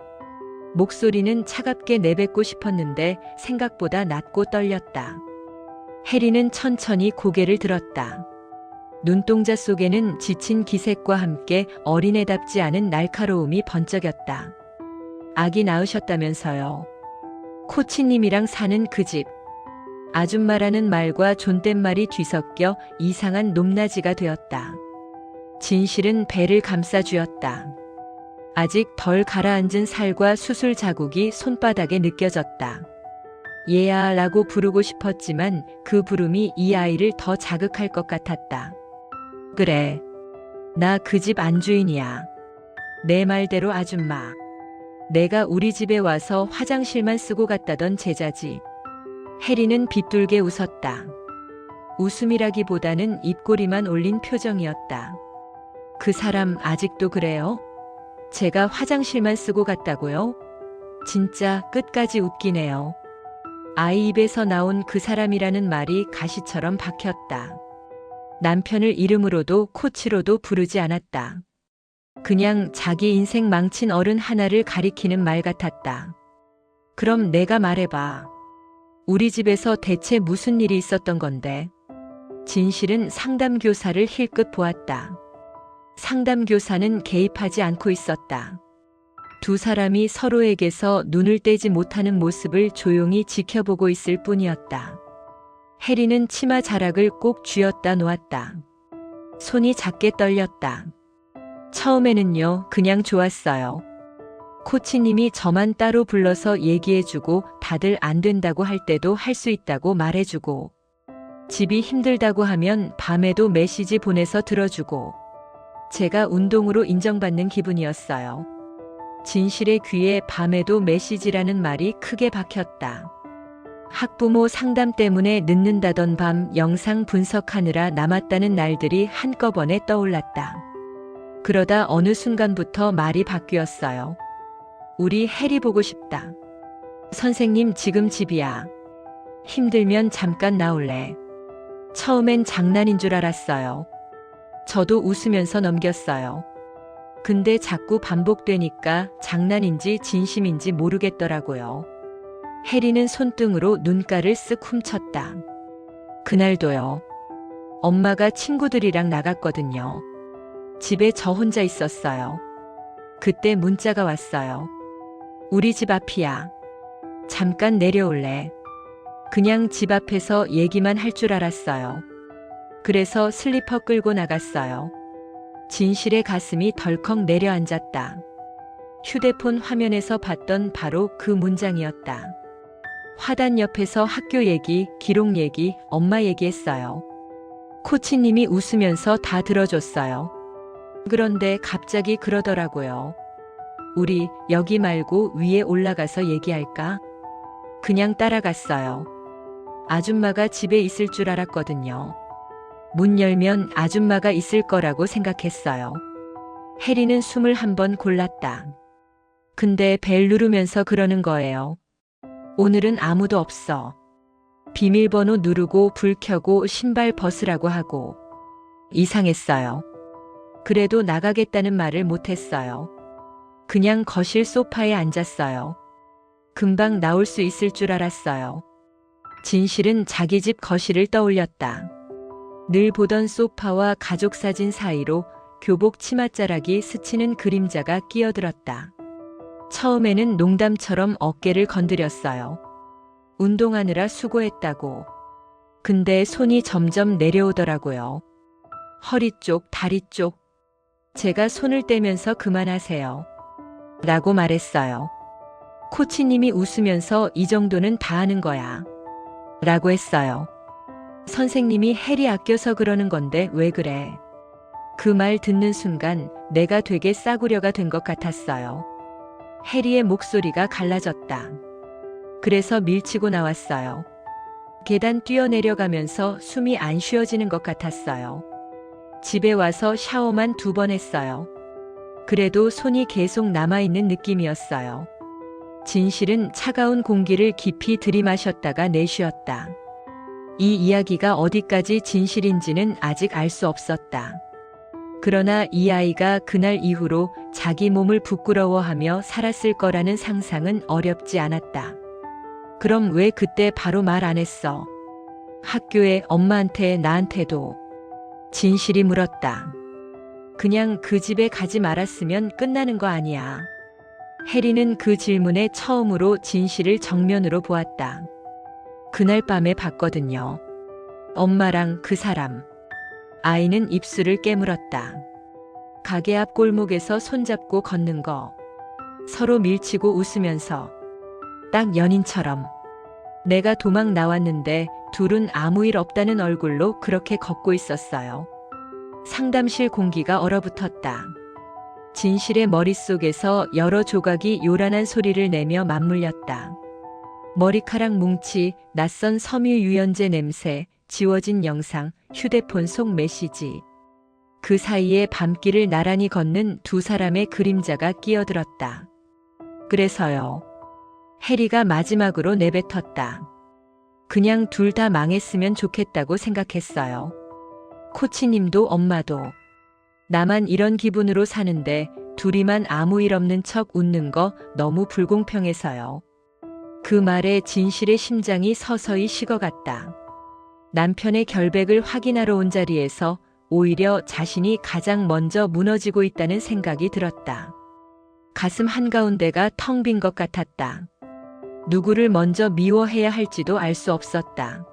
[SPEAKER 1] 목소리는 차갑게 내뱉고 싶었는데 생각보다 낮고 떨렸다. 해리는 천천히 고개를 들었다. 눈동자 속에는 지친 기색과 함께 어린애답지 않은 날카로움이 번쩍였다. 아기 낳으셨다면서요. 코치님이랑 사는 그 집. 아줌마라는 말과 존댓말이 뒤섞여 이상한 높낮이가 되었다. 진실은 배를 감싸쥐었다. 아직 덜 가라앉은 살과 수술 자국이 손바닥에 느껴졌다. 얘야 라고 부르고 싶었지만 그 부름이 이 아이를 더 자극할 것 같았다. 그래. 나 그 집 안주인이야. 내 말대로 아줌마. 내가 우리 집에 와서 화장실만 쓰고 갔다던 제자지. 해리는 빗둘게 웃었다. 웃음이라기보다는 입꼬리만 올린 표정이었다. 그 사람 아직도 그래요? 제가 화장실만 쓰고 갔다고요? 진짜 끝까지 웃기네요. 아이 입에서 나온 그 사람이라는 말이 가시처럼 박혔다. 남편을 이름으로도 코치로도 부르지 않았다. 그냥 자기 인생 망친 어른 하나를 가리키는 말 같았다. 그럼 내가 말해봐. 우리 집에서 대체 무슨 일이 있었던 건데? 진실은 상담교사를 힐끗 보았다. 상담교사는 개입하지 않고 있었다. 두 사람이 서로에게서 눈을 떼지 못하는 모습을 조용히 지켜보고 있을 뿐이었다. 해리는 치마 자락을 꼭 쥐었다 놓았다. 손이 작게 떨렸다. 처음에는요, 그냥 좋았어요. 코치님이 저만 따로 불러서 얘기해주고 다들 안 된다고 할 때도 할 수 있다고 말해주고 집이 힘들다고 하면 밤에도 메시지 보내서 들어주고 제가 운동으로 인정받는 기분이었어요. 진실의 귀에 밤에도 메시지라는 말이 크게 박혔다. 학부모 상담 때문에 늦는다던 밤 영상 분석하느라 남았다는 날들이 한꺼번에 떠올랐다. 그러다 어느 순간부터 말이 바뀌었어요. 우리 해리 보고 싶다. 선생님 지금 집이야. 힘들면 잠깐 나올래. 처음엔 장난인 줄 알았어요. 저도 웃으면서 넘겼어요. 근데 자꾸 반복되니까 장난인지 진심인지 모르겠더라고요. 해리는 손등으로 눈가를 쓱 훔쳤다. 그날도요. 엄마가 친구들이랑 나갔거든요. 집에 저 혼자 있었어요. 그때 문자가 왔어요. 우리 집 앞이야. 잠깐 내려올래. 그냥 집 앞에서 얘기만 할 줄 알았어요. 그래서 슬리퍼 끌고 나갔어요. 진실의 가슴이 덜컥 내려앉았다. 휴대폰 화면에서 봤던 바로 그 문장이었다. 화단 옆에서 학교 얘기, 기록 얘기, 엄마 얘기했어요. 코치님이 웃으면서 다 들어줬어요. 그런데 갑자기 그러더라고요. 우리 여기 말고 위에 올라가서 얘기할까? 그냥 따라갔어요. 아줌마가 집에 있을 줄 알았거든요. 문 열면 아줌마가 있을 거라고 생각했어요. 해리는 숨을 한번 골랐다. 근데 벨 누르면서 그러는 거예요. 오늘은 아무도 없어. 비밀번호 누르고 불 켜고 신발 벗으라고 하고. 이상했어요. 그래도 나가겠다는 말을 못했어요. 그냥 거실 소파에 앉았어요. 금방 나올 수 있을 줄 알았어요. 진실은 자기 집 거실을 떠올렸다. 늘 보던 소파와 가족 사진 사이로 교복 치맛자락이 스치는 그림자가 끼어들었다. 처음에는 농담처럼 어깨를 건드렸어요. 운동하느라 수고했다고. 근데 손이 점점 내려오더라고요. 허리 쪽, 다리 쪽. 제가 손을 떼면서 그만하세요. 라고 말했어요. 코치님이 웃으면서 이 정도는 다 하는 거야. 라고 했어요. 선생님이 해리 아껴서 그러는 건데 왜 그래? 그 말 듣는 순간 내가 되게 싸구려가 된 것 같았어요. 해리의 목소리가 갈라졌다. 그래서 밀치고 나왔어요. 계단 뛰어내려가면서 숨이 안 쉬어지는 것 같았어요. 집에 와서 샤워만 2번 했어요. 그래도 손이 계속 남아있는 느낌이었어요. 진실은 차가운 공기를 깊이 들이마셨다가 내쉬었다. 이 이야기가 어디까지 진실인지는 아직 알 수 없었다. 그러나 이 아이가 그날 이후로 자기 몸을 부끄러워하며 살았을 거라는 상상은 어렵지 않았다. 그럼 왜 그때 바로 말 안 했어? 학교에, 엄마한테, 나한테도. 진실이 물었다. 그냥 그 집에 가지 말았으면 끝나는 거 아니야. 해리는 그 질문에 처음으로 진실을 정면으로 보았다. 그날 밤에 봤거든요. 엄마랑 그 사람. 아이는 입술을 깨물었다. 가게 앞 골목에서 손잡고 걷는 거. 서로 밀치고 웃으면서. 딱 연인처럼. 내가 도망 나왔는데 둘은 아무 일 없다는 얼굴로 그렇게 걷고 있었어요. 상담실 공기가 얼어붙었다. 진실의 머릿속에서 여러 조각이 요란한 소리를 내며 맞물렸다. 머리카락 뭉치, 낯선 섬유 유연제 냄새, 지워진 영상, 휴대폰 속 메시지. 그 사이에 밤길을 나란히 걷는 2 사람의 그림자가 끼어들었다. 그래서요. 해리가 마지막으로 내뱉었다. 그냥 둘 다 망했으면 좋겠다고 생각했어요. 코치님도 엄마도. 나만 이런 기분으로 사는데 둘이만 아무 일 없는 척 웃는 거 너무 불공평해서요. 그 말에 진실의 심장이 서서히 식어갔다. 남편의 결백을 확인하러 온 자리에서 오히려 자신이 가장 먼저 무너지고 있다는 생각이 들었다. 가슴 한가운데가 텅 빈 것 같았다. 누구를 먼저 미워해야 할지도 알 수 없었다.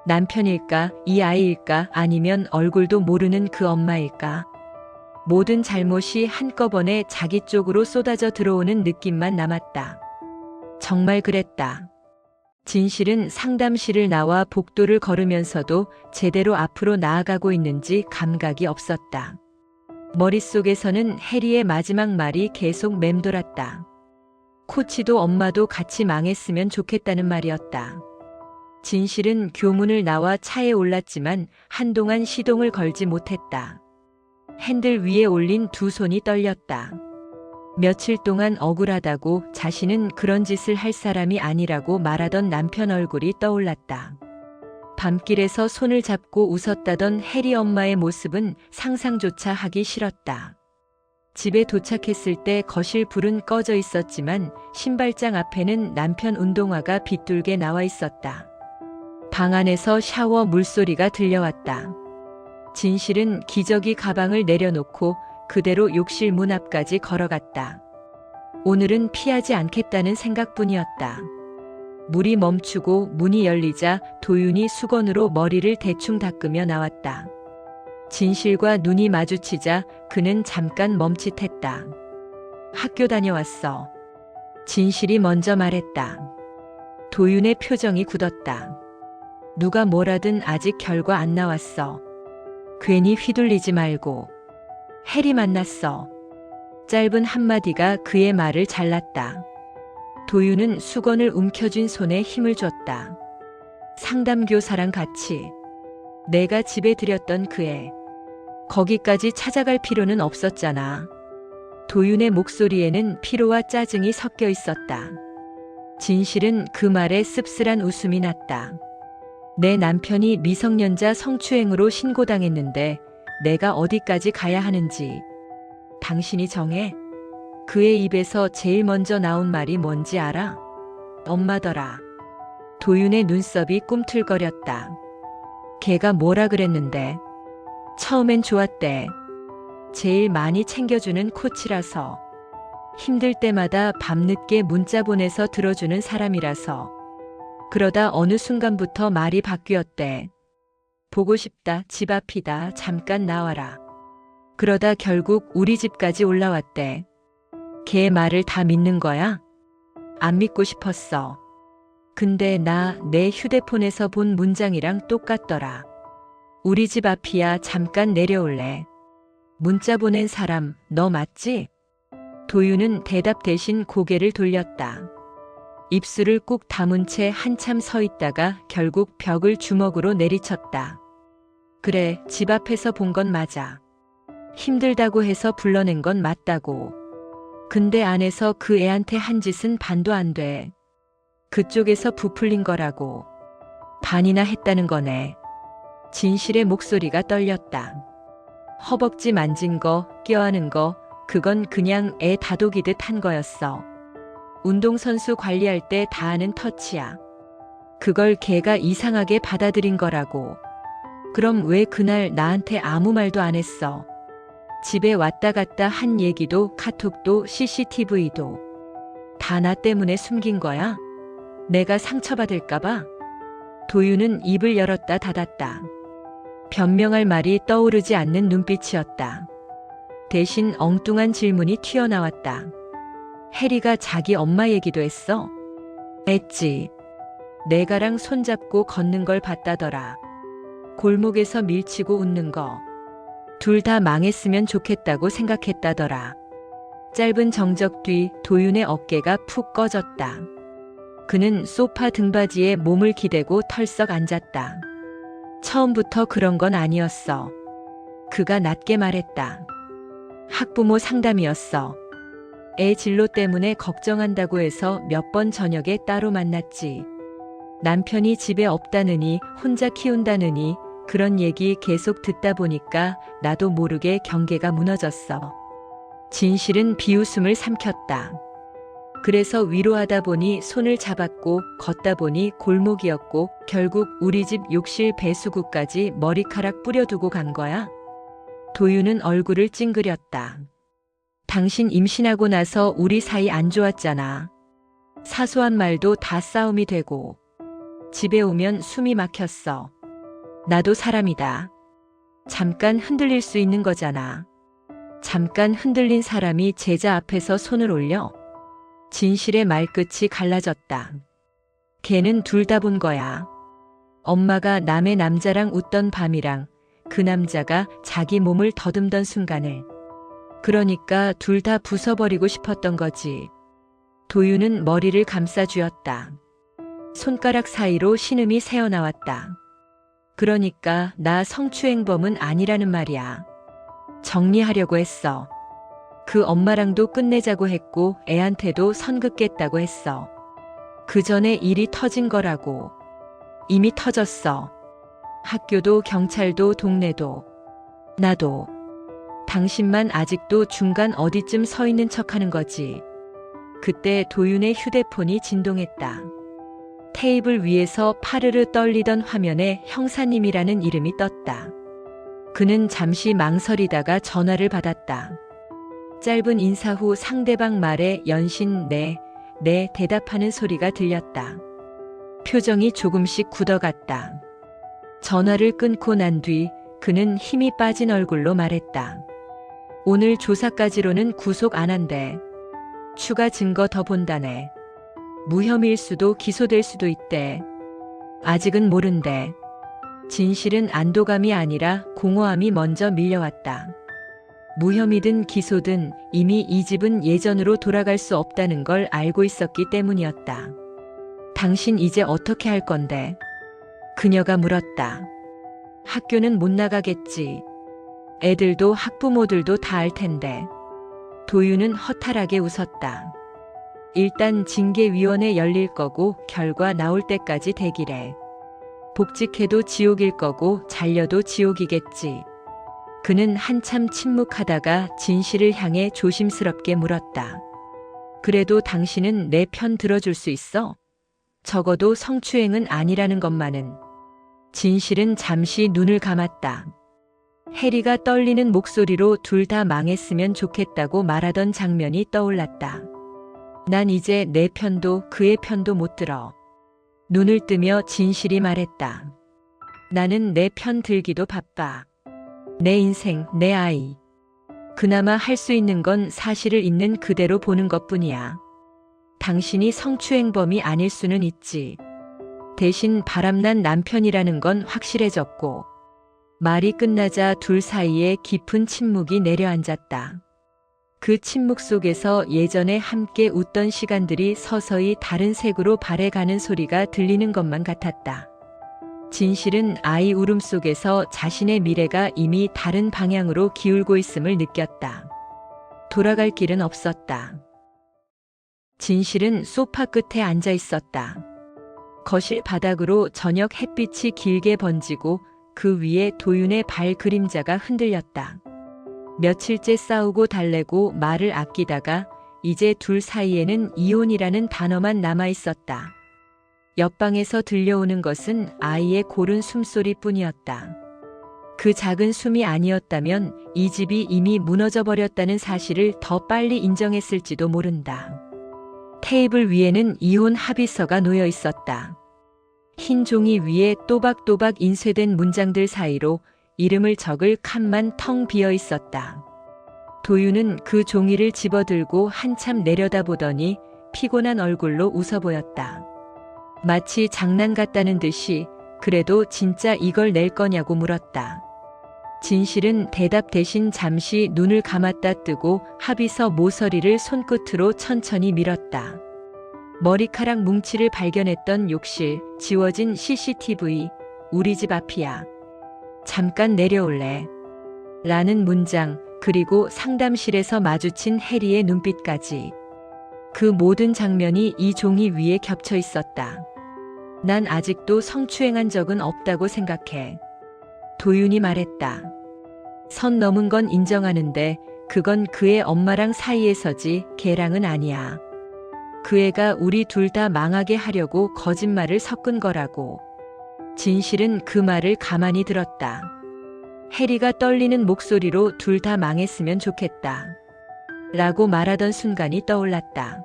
[SPEAKER 1] 남편일까, 이 아이일까, 아니면 얼굴도 모르는 그 엄마일까. 모든 잘못이 한꺼번에 자기 쪽으로 쏟아져 들어오는 느낌만 남았다. 정말 그랬다. 진실은 상담실을 나와 복도를 걸으면서도 제대로 앞으로 나아가고 있는지 감각이 없었다. 머릿속에서는 해리의 마지막 말이 계속 맴돌았다. 코치도 엄마도 같이 망했으면 좋겠다는 말이었다. 진실은 교문을 나와 차에 올랐지만 한동안 시동을 걸지 못했다. 핸들 위에 올린 2 손이 떨렸다. 며칠 동안 억울하다고 자신은 그런 짓을 할 사람이 아니라고 말하던 남편 얼굴이 떠올랐다. 밤길에서 손을 잡고 웃었다던 해리 엄마의 모습은 상상조차 하기 싫었다. 집에 도착했을 때 거실 불은 꺼져 있었지만 신발장 앞에는 남편 운동화가 빗둘게 나와 있었다. 방 안에서 샤워 물소리가 들려왔다. 진실은 기저귀 가방을 내려놓고 그대로 욕실 문 앞까지 걸어갔다. 오늘은 피하지 않겠다는 생각뿐이었다. 물이 멈추고 문이 열리자 도윤이 수건으로 머리를 대충 닦으며 나왔다. 진실과 눈이 마주치자 그는 잠깐 멈칫했다. 학교 다녀왔어. 진실이 먼저 말했다. 도윤의 표정이 굳었다. 누가 뭐라든 아직 결과 안 나왔어. 괜히 휘둘리지 말고. 해리 만났어. 짧은 한마디가 그의 말을 잘랐다. 도윤은 수건을 움켜쥔 손에 힘을 줬다. 상담교사랑 같이. 내가 집에 들였던 그 애. 거기까지 찾아갈 필요는 없었잖아. 도윤의 목소리에는 피로와 짜증이 섞여 있었다. 진실은 그 말에 씁쓸한 웃음이 났다. 내 남편이 미성년자 성추행으로 신고당했는데 내가 어디까지 가야 하는지 당신이 정해. 그의 입에서 제일 먼저 나온 말이 뭔지 알아? 엄마더라. 도윤의 눈썹이 꿈틀거렸다. 걔가 뭐라 그랬는데? 처음엔 좋았대. 제일 많이 챙겨주는 코치라서. 힘들 때마다 밤늦게 문자 보내서 들어주는 사람이라서. 그러다 어느 순간부터 말이 바뀌었대. 보고 싶다, 집 앞이다, 잠깐 나와라. 그러다 결국 우리 집까지 올라왔대. 걔 말을 다 믿는 거야? 안 믿고 싶었어. 근데 나 내 휴대폰에서 본 문장이랑 똑같더라. 우리 집 앞이야, 잠깐 내려올래. 문자 보낸 사람 너 맞지? 도윤은 대답 대신 고개를 돌렸다. 입술을 꾹 다문 채 한참 서 있다가 결국 벽을 주먹으로 내리쳤다. 그래, 집 앞에서 본 건 맞아. 힘들다고 해서 불러낸 건 맞다고. 근데 안에서 그 애한테 한 짓은 반도 안 돼. 그쪽에서 부풀린 거라고. 반이나 했다는 거네. 진실의 목소리가 떨렸다. 허벅지 만진 거, 껴안은 거, 그건 그냥 애 다독이듯 한 거였어. 운동선수 관리할 때 다 하는 터치야. 그걸 걔가 이상하게 받아들인 거라고. 그럼 왜 그날 나한테 아무 말도 안 했어? 집에 왔다 갔다 한 얘기도 카톡도 CCTV도 다 나 때문에 숨긴 거야? 내가 상처받을까봐? 도윤은 입을 열었다 닫았다. 변명할 말이 떠오르지 않는 눈빛이었다. 대신 엉뚱한 질문이 튀어나왔다. 해리가 자기 엄마 얘기도 했어? 했지. 내가랑 손잡고 걷는 걸 봤다더라. 골목에서 밀치고 웃는 거. 둘 다 망했으면 좋겠다고 생각했다더라. 짧은 정적 뒤 도윤의 어깨가 푹 꺼졌다. 그는 소파 등받이에 몸을 기대고 털썩 앉았다. 처음부터 그런 건 아니었어. 그가 낮게 말했다. 학부모 상담이었어. 애 진로 때문에 걱정한다고 해서 몇 번 저녁에 따로 만났지. 남편이 집에 없다느니 혼자 키운다느니 그런 얘기 계속 듣다 보니까 나도 모르게 경계가 무너졌어. 진실은 비웃음을 삼켰다. 그래서 위로하다 보니 손을 잡았고 걷다 보니 골목이었고 결국 우리 집 욕실 배수구까지 머리카락 뿌려두고 간 거야? 도윤은 얼굴을 찡그렸다. 당신 임신하고 나서 우리 사이 안 좋았잖아. 사소한 말도 다 싸움이 되고. 집에 오면 숨이 막혔어. 나도 사람이다. 잠깐 흔들릴 수 있는 거잖아. 잠깐 흔들린 사람이 제자 앞에서 손을 올려? 진실의 말끝이 갈라졌다. 걔는 둘 다 본 거야. 엄마가 남의 남자랑 웃던 밤이랑 그 남자가 자기 몸을 더듬던 순간을. 그러니까 둘 다 부숴버리고 싶었던 거지. 도윤은 머리를 감싸쥐었다. 손가락 사이로 신음이 새어나왔다. 그러니까 나 성추행범은 아니라는 말이야. 정리하려고 했어. 그 엄마랑도 끝내자고 했고 애한테도 선 긋겠다고 했어. 그 전에 일이 터진 거라고. 이미 터졌어. 학교도 경찰도 동네도. 나도. 당신만 아직도 중간 어디쯤 서 있는 척하는 거지. 그때 도윤의 휴대폰이 진동했다. 테이블 위에서 파르르 떨리던 화면에 형사님이라는 이름이 떴다. 그는 잠시 망설이다가 전화를 받았다. 짧은 인사 후 상대방 말에 연신 네 대답하는 소리가 들렸다. 표정이 조금씩 굳어갔다. 전화를 끊고 난 뒤 그는 힘이 빠진 얼굴로 말했다. 오늘 조사까지로는 구속 안 한대. 추가 증거 더 본다네. 무혐의일 수도 기소될 수도 있대. 아직은 모른대. 진실은 안도감이 아니라 공허함이 먼저 밀려왔다. 무혐의든 기소든 이미 이 집은 예전으로 돌아갈 수 없다는 걸 알고 있었기 때문이었다. 당신 이제 어떻게 할 건데? 그녀가 물었다. 학교는 못 나가겠지. 애들도 학부모들도 다 알 텐데. 도윤은 허탈하게 웃었다. 일단 징계위원회 열릴 거고 결과 나올 때까지 대기래. 복직해도 지옥일 거고 잘려도 지옥이겠지. 그는 한참 침묵하다가 진실을 향해 조심스럽게 물었다. 그래도 당신은 내 편 들어줄 수 있어? 적어도 성추행은 아니라는 것만은. 진실은 잠시 눈을 감았다. 해리가 떨리는 목소리로 둘 다 망했으면 좋겠다고 말하던 장면이 떠올랐다. 난 이제 내 편도 그의 편도 못 들어. 눈을 뜨며 진실이 말했다. 나는 내 편 들기도 바빠. 내 인생, 내 아이. 그나마 할 수 있는 건 사실을 있는 그대로 보는 것뿐이야. 당신이 성추행범이 아닐 수는 있지. 대신 바람난 남편이라는 건 확실해졌고. 말이 끝나자 둘 사이에 깊은 침묵이 내려앉았다. 그 침묵 속에서 예전에 함께 웃던 시간들이 서서히 다른 색으로 발해가는 소리가 들리는 것만 같았다. 진실은 아이 울음 속에서 자신의 미래가 이미 다른 방향으로 기울고 있음을 느꼈다. 돌아갈 길은 없었다. 진실은 소파 끝에 앉아 있었다. 거실 바닥으로 저녁 햇빛이 길게 번지고 그 위에 도윤의 발 그림자가 흔들렸다. 며칠째 싸우고 달래고 말을 아끼다가 이제 둘 사이에는 이혼이라는 단어만 남아 있었다. 옆방에서 들려오는 것은 아이의 고른 숨소리뿐이었다. 그 작은 숨이 아니었다면 이 집이 이미 무너져 버렸다는 사실을 더 빨리 인정했을지도 모른다. 테이블 위에는 이혼 합의서가 놓여 있었다. 흰 종이 위에 또박또박 인쇄된 문장들 사이로 이름을 적을 칸만 텅 비어 있었다. 도윤은 그 종이를 집어들고 한참 내려다보더니 피곤한 얼굴로 웃어 보였다. 마치 장난 같다는 듯이 그래도 진짜 이걸 낼 거냐고 물었다. 진실은 대답 대신 잠시 눈을 감았다 뜨고 합의서 모서리를 손끝으로 천천히 밀었다. 머리카락 뭉치를 발견했던 욕실, 지워진 CCTV, 우리 집 앞이야. 잠깐 내려올래? 라는 문장, 그리고 상담실에서 마주친 해리의 눈빛까지. 그 모든 장면이 이 종이 위에 겹쳐 있었다. 난 아직도 성추행한 적은 없다고 생각해. 도윤이 말했다. 선 넘은 건 인정하는데 그건 그의 엄마랑 사이에서지 걔랑은 아니야. 그 애가 우리 둘 다 망하게 하려고 거짓말을 섞은 거라고. 진실은 그 말을 가만히 들었다. 해리가 떨리는 목소리로 둘 다 망했으면 좋겠다. 라고 말하던 순간이 떠올랐다.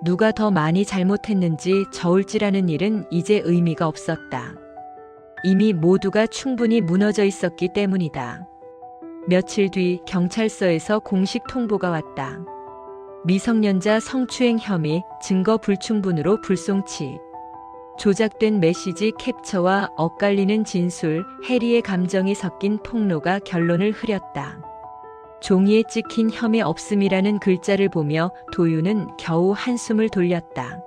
[SPEAKER 1] 누가 더 많이 잘못했는지 저울질하는 일은 이제 의미가 없었다. 이미 모두가 충분히 무너져 있었기 때문이다. 며칠 뒤 경찰서에서 공식 통보가 왔다. 미성년자 성추행 혐의, 증거 불충분으로 불송치. 조작된 메시지 캡처와 엇갈리는 진술, 해리의 감정이 섞인 폭로가 결론을 흐렸다. 종이에 찍힌 혐의 없음이라는 글자를 보며 도윤은 겨우 한숨을 돌렸다.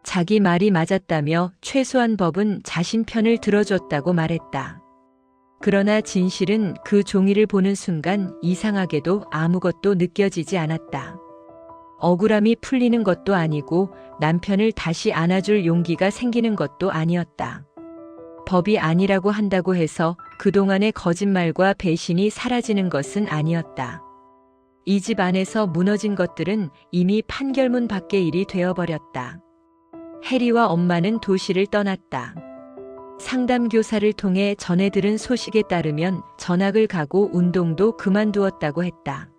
[SPEAKER 1] 자기 말이 맞았다며 최소한 법은 자신 편을 들어줬다고 말했다. 그러나 진실은 그 종이를 보는 순간 이상하게도 아무것도 느껴지지 않았다. 억울함이 풀리는 것도 아니고 남편을 다시 안아줄 용기가 생기는 것도 아니었다. 법이 아니라고 한다고 해서 그동안의 거짓말과 배신이 사라지는 것은 아니었다. 이 집 안에서 무너진 것들은 이미 판결문 밖의 일이 되어버렸다. 해리와 엄마는 도시를 떠났다. 상담교사를 통해 전해 들은 소식에 따르면 전학을 가고 운동도 그만두었다고 했다.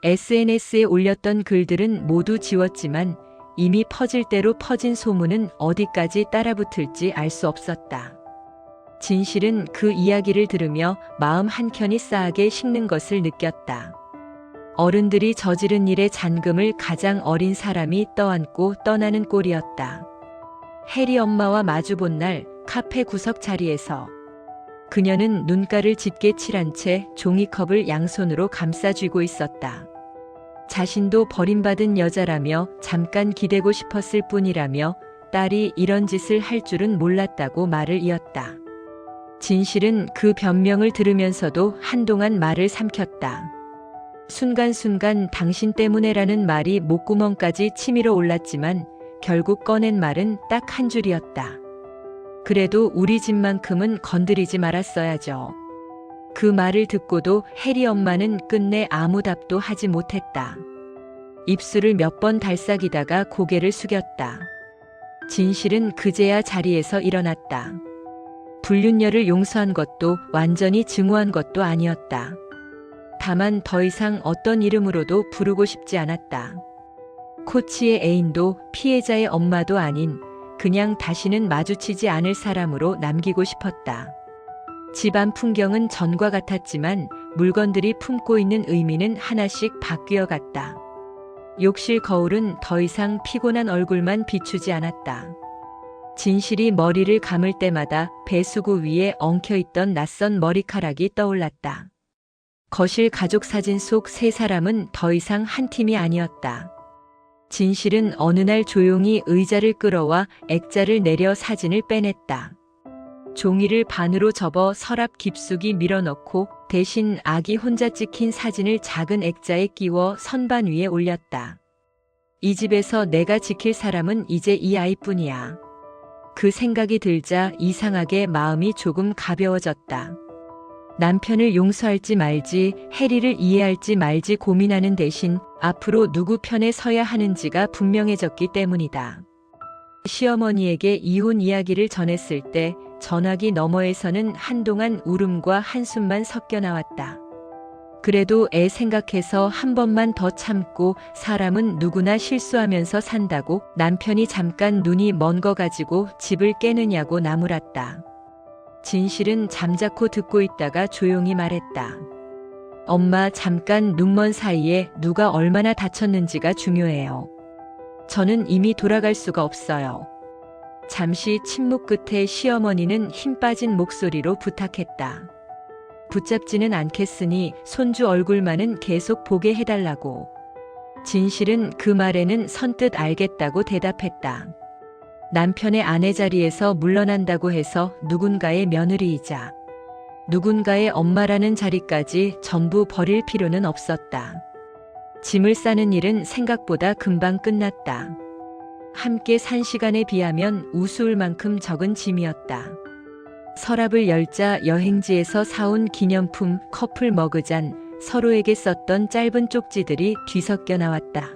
[SPEAKER 1] SNS에 올렸던 글들은 모두 지웠지만 이미 퍼질 대로 퍼진 소문은 어디까지 따라붙을지 알 수 없었다. 진실은 그 이야기를 들으며 마음 한켠이 싸하게 식는 것을 느꼈다. 어른들이 저지른 일의 잔금을 가장 어린 사람이 떠안고 떠나는 꼴이었다. 해리 엄마와 마주본 날 카페 구석 자리에서 그녀는 눈가를 짙게 칠한 채 종이컵을 양손으로 감싸 쥐고 있었다. 자신도 버림받은 여자라며 잠깐 기대고 싶었을 뿐이라며 딸이 이런 짓을 할 줄은 몰랐다고 말을 이었다. 진실은 그 변명을 들으면서도 한동안 말을 삼켰다. 순간순간 당신 때문에라는 말이 목구멍까지 치밀어 올랐지만 결국 꺼낸 말은 딱 한 줄이었다. 그래도 우리 집만큼은 건드리지 말았어야죠. 그 말을 듣고도 해리 엄마는 끝내 아무 답도 하지 못했다. 입술을 몇 번 달싹이다가 고개를 숙였다. 진실은 그제야 자리에서 일어났다. 불륜녀를 용서한 것도 완전히 증오한 것도 아니었다. 다만 더 이상 어떤 이름으로도 부르고 싶지 않았다. 코치의 애인도 피해자의 엄마도 아닌 그냥 다시는 마주치지 않을 사람으로 남기고 싶었다. 집안 풍경은 전과 같았지만 물건들이 품고 있는 의미는 하나씩 바뀌어 갔다. 욕실 거울은 더 이상 피곤한 얼굴만 비추지 않았다. 진실이 머리를 감을 때마다 배수구 위에 엉켜있던 낯선 머리카락이 떠올랐다. 거실 가족 사진 속 세 사람은 더 이상 한 팀이 아니었다. 진실은 어느 날 조용히 의자를 끌어와 액자를 내려 사진을 빼냈다. 종이를 반으로 접어 서랍 깊숙이 밀어넣고 대신 아기 혼자 찍힌 사진을 작은 액자에 끼워 선반 위에 올렸다. 이 집에서 내가 지킬 사람은 이제 이 아이뿐이야. 그 생각이 들자 이상하게 마음이 조금 가벼워졌다. 남편을 용서할지 말지, 해리를 이해할지 말지 고민하는 대신 앞으로 누구 편에 서야 하는지가 분명해졌기 때문이다. 시어머니에게 이혼 이야기를 전했을 때 전화기 너머에서는 한동안 울음과 한숨만 섞여 나왔다. 그래도 애 생각해서 한 번만 더 참고 사람은 누구나 실수하면서 산다고 남편이 잠깐 눈이 먼 거 가지고 집을 깨느냐고 나무랐다. 진실은 잠자코 듣고 있다가 조용히 말했다. 엄마, 잠깐 눈먼 사이에 누가 얼마나 다쳤는지가 중요해요. 저는 이미 돌아갈 수가 없어요. 잠시 침묵 끝에 시어머니는 힘 빠진 목소리로 부탁했다. 붙잡지는 않겠으니 손주 얼굴만은 계속 보게 해달라고. 진실은 그 말에는 선뜻 알겠다고 대답했다. 남편의 아내 자리에서 물러난다고 해서 누군가의 며느리이자 누군가의 엄마라는 자리까지 전부 버릴 필요는 없었다. 짐을 싸는 일은 생각보다 금방 끝났다. 함께 산 시간에 비하면 우스울 만큼 적은 짐이었다. 서랍을 열자 여행지에서 사온 기념품, 커플 머그잔, 서로에게 썼던 짧은 쪽지들이 뒤섞여 나왔다.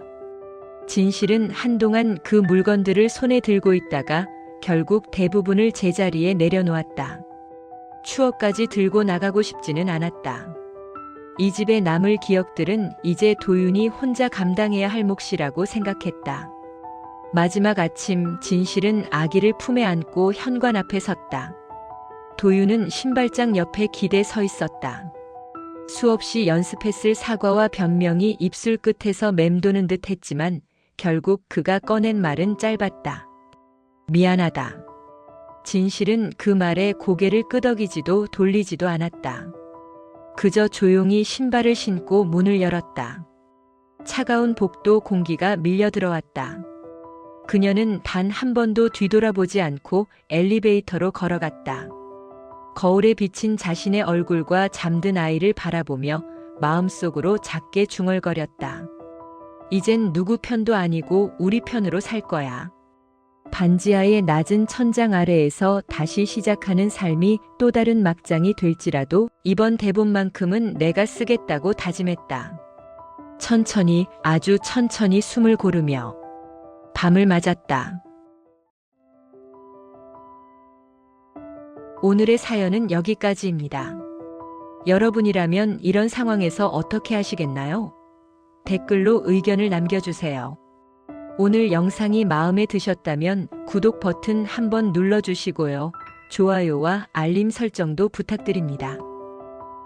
[SPEAKER 1] 진실은 한동안 그 물건들을 손에 들고 있다가 결국 대부분을 제자리에 내려놓았다. 추억까지 들고 나가고 싶지는 않았다. 이 집에 남을 기억들은 이제 도윤이 혼자 감당해야 할 몫이라고 생각했다. 마지막 아침 진실은 아기를 품에 안고 현관 앞에 섰다. 도윤은 신발장 옆에 기대 서 있었다. 수없이 연습했을 사과와 변명이 입술 끝에서 맴도는 듯 했지만 결국 그가 꺼낸 말은 짧았다. 미안하다. 진실은 그 말에 고개를 끄덕이지도 돌리지도 않았다. 그저 조용히 신발을 신고 문을 열었다. 차가운 복도 공기가 밀려 들어왔다. 그녀는 단 한 번도 뒤돌아보지 않고 엘리베이터로 걸어갔다. 거울에 비친 자신의 얼굴과 잠든 아이를 바라보며 마음속으로 작게 중얼거렸다. 이젠 누구 편도 아니고 우리 편으로 살 거야. 반지하의 낮은 천장 아래에서 다시 시작하는 삶이 또 다른 막장이 될지라도 이번 대본만큼은 내가 쓰겠다고 다짐했다. 천천히, 아주 천천히 숨을 고르며 밤을 맞았다. 오늘의 사연은 여기까지입니다. 여러분이라면 이런 상황에서 어떻게 하시겠나요? 댓글로 의견을 남겨주세요. 오늘 영상이 마음에 드셨다면 구독 버튼 한번 눌러주시고요. 좋아요와 알림 설정도 부탁드립니다.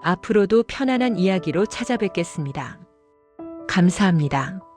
[SPEAKER 1] 앞으로도 편안한 이야기로 찾아뵙겠습니다. 감사합니다.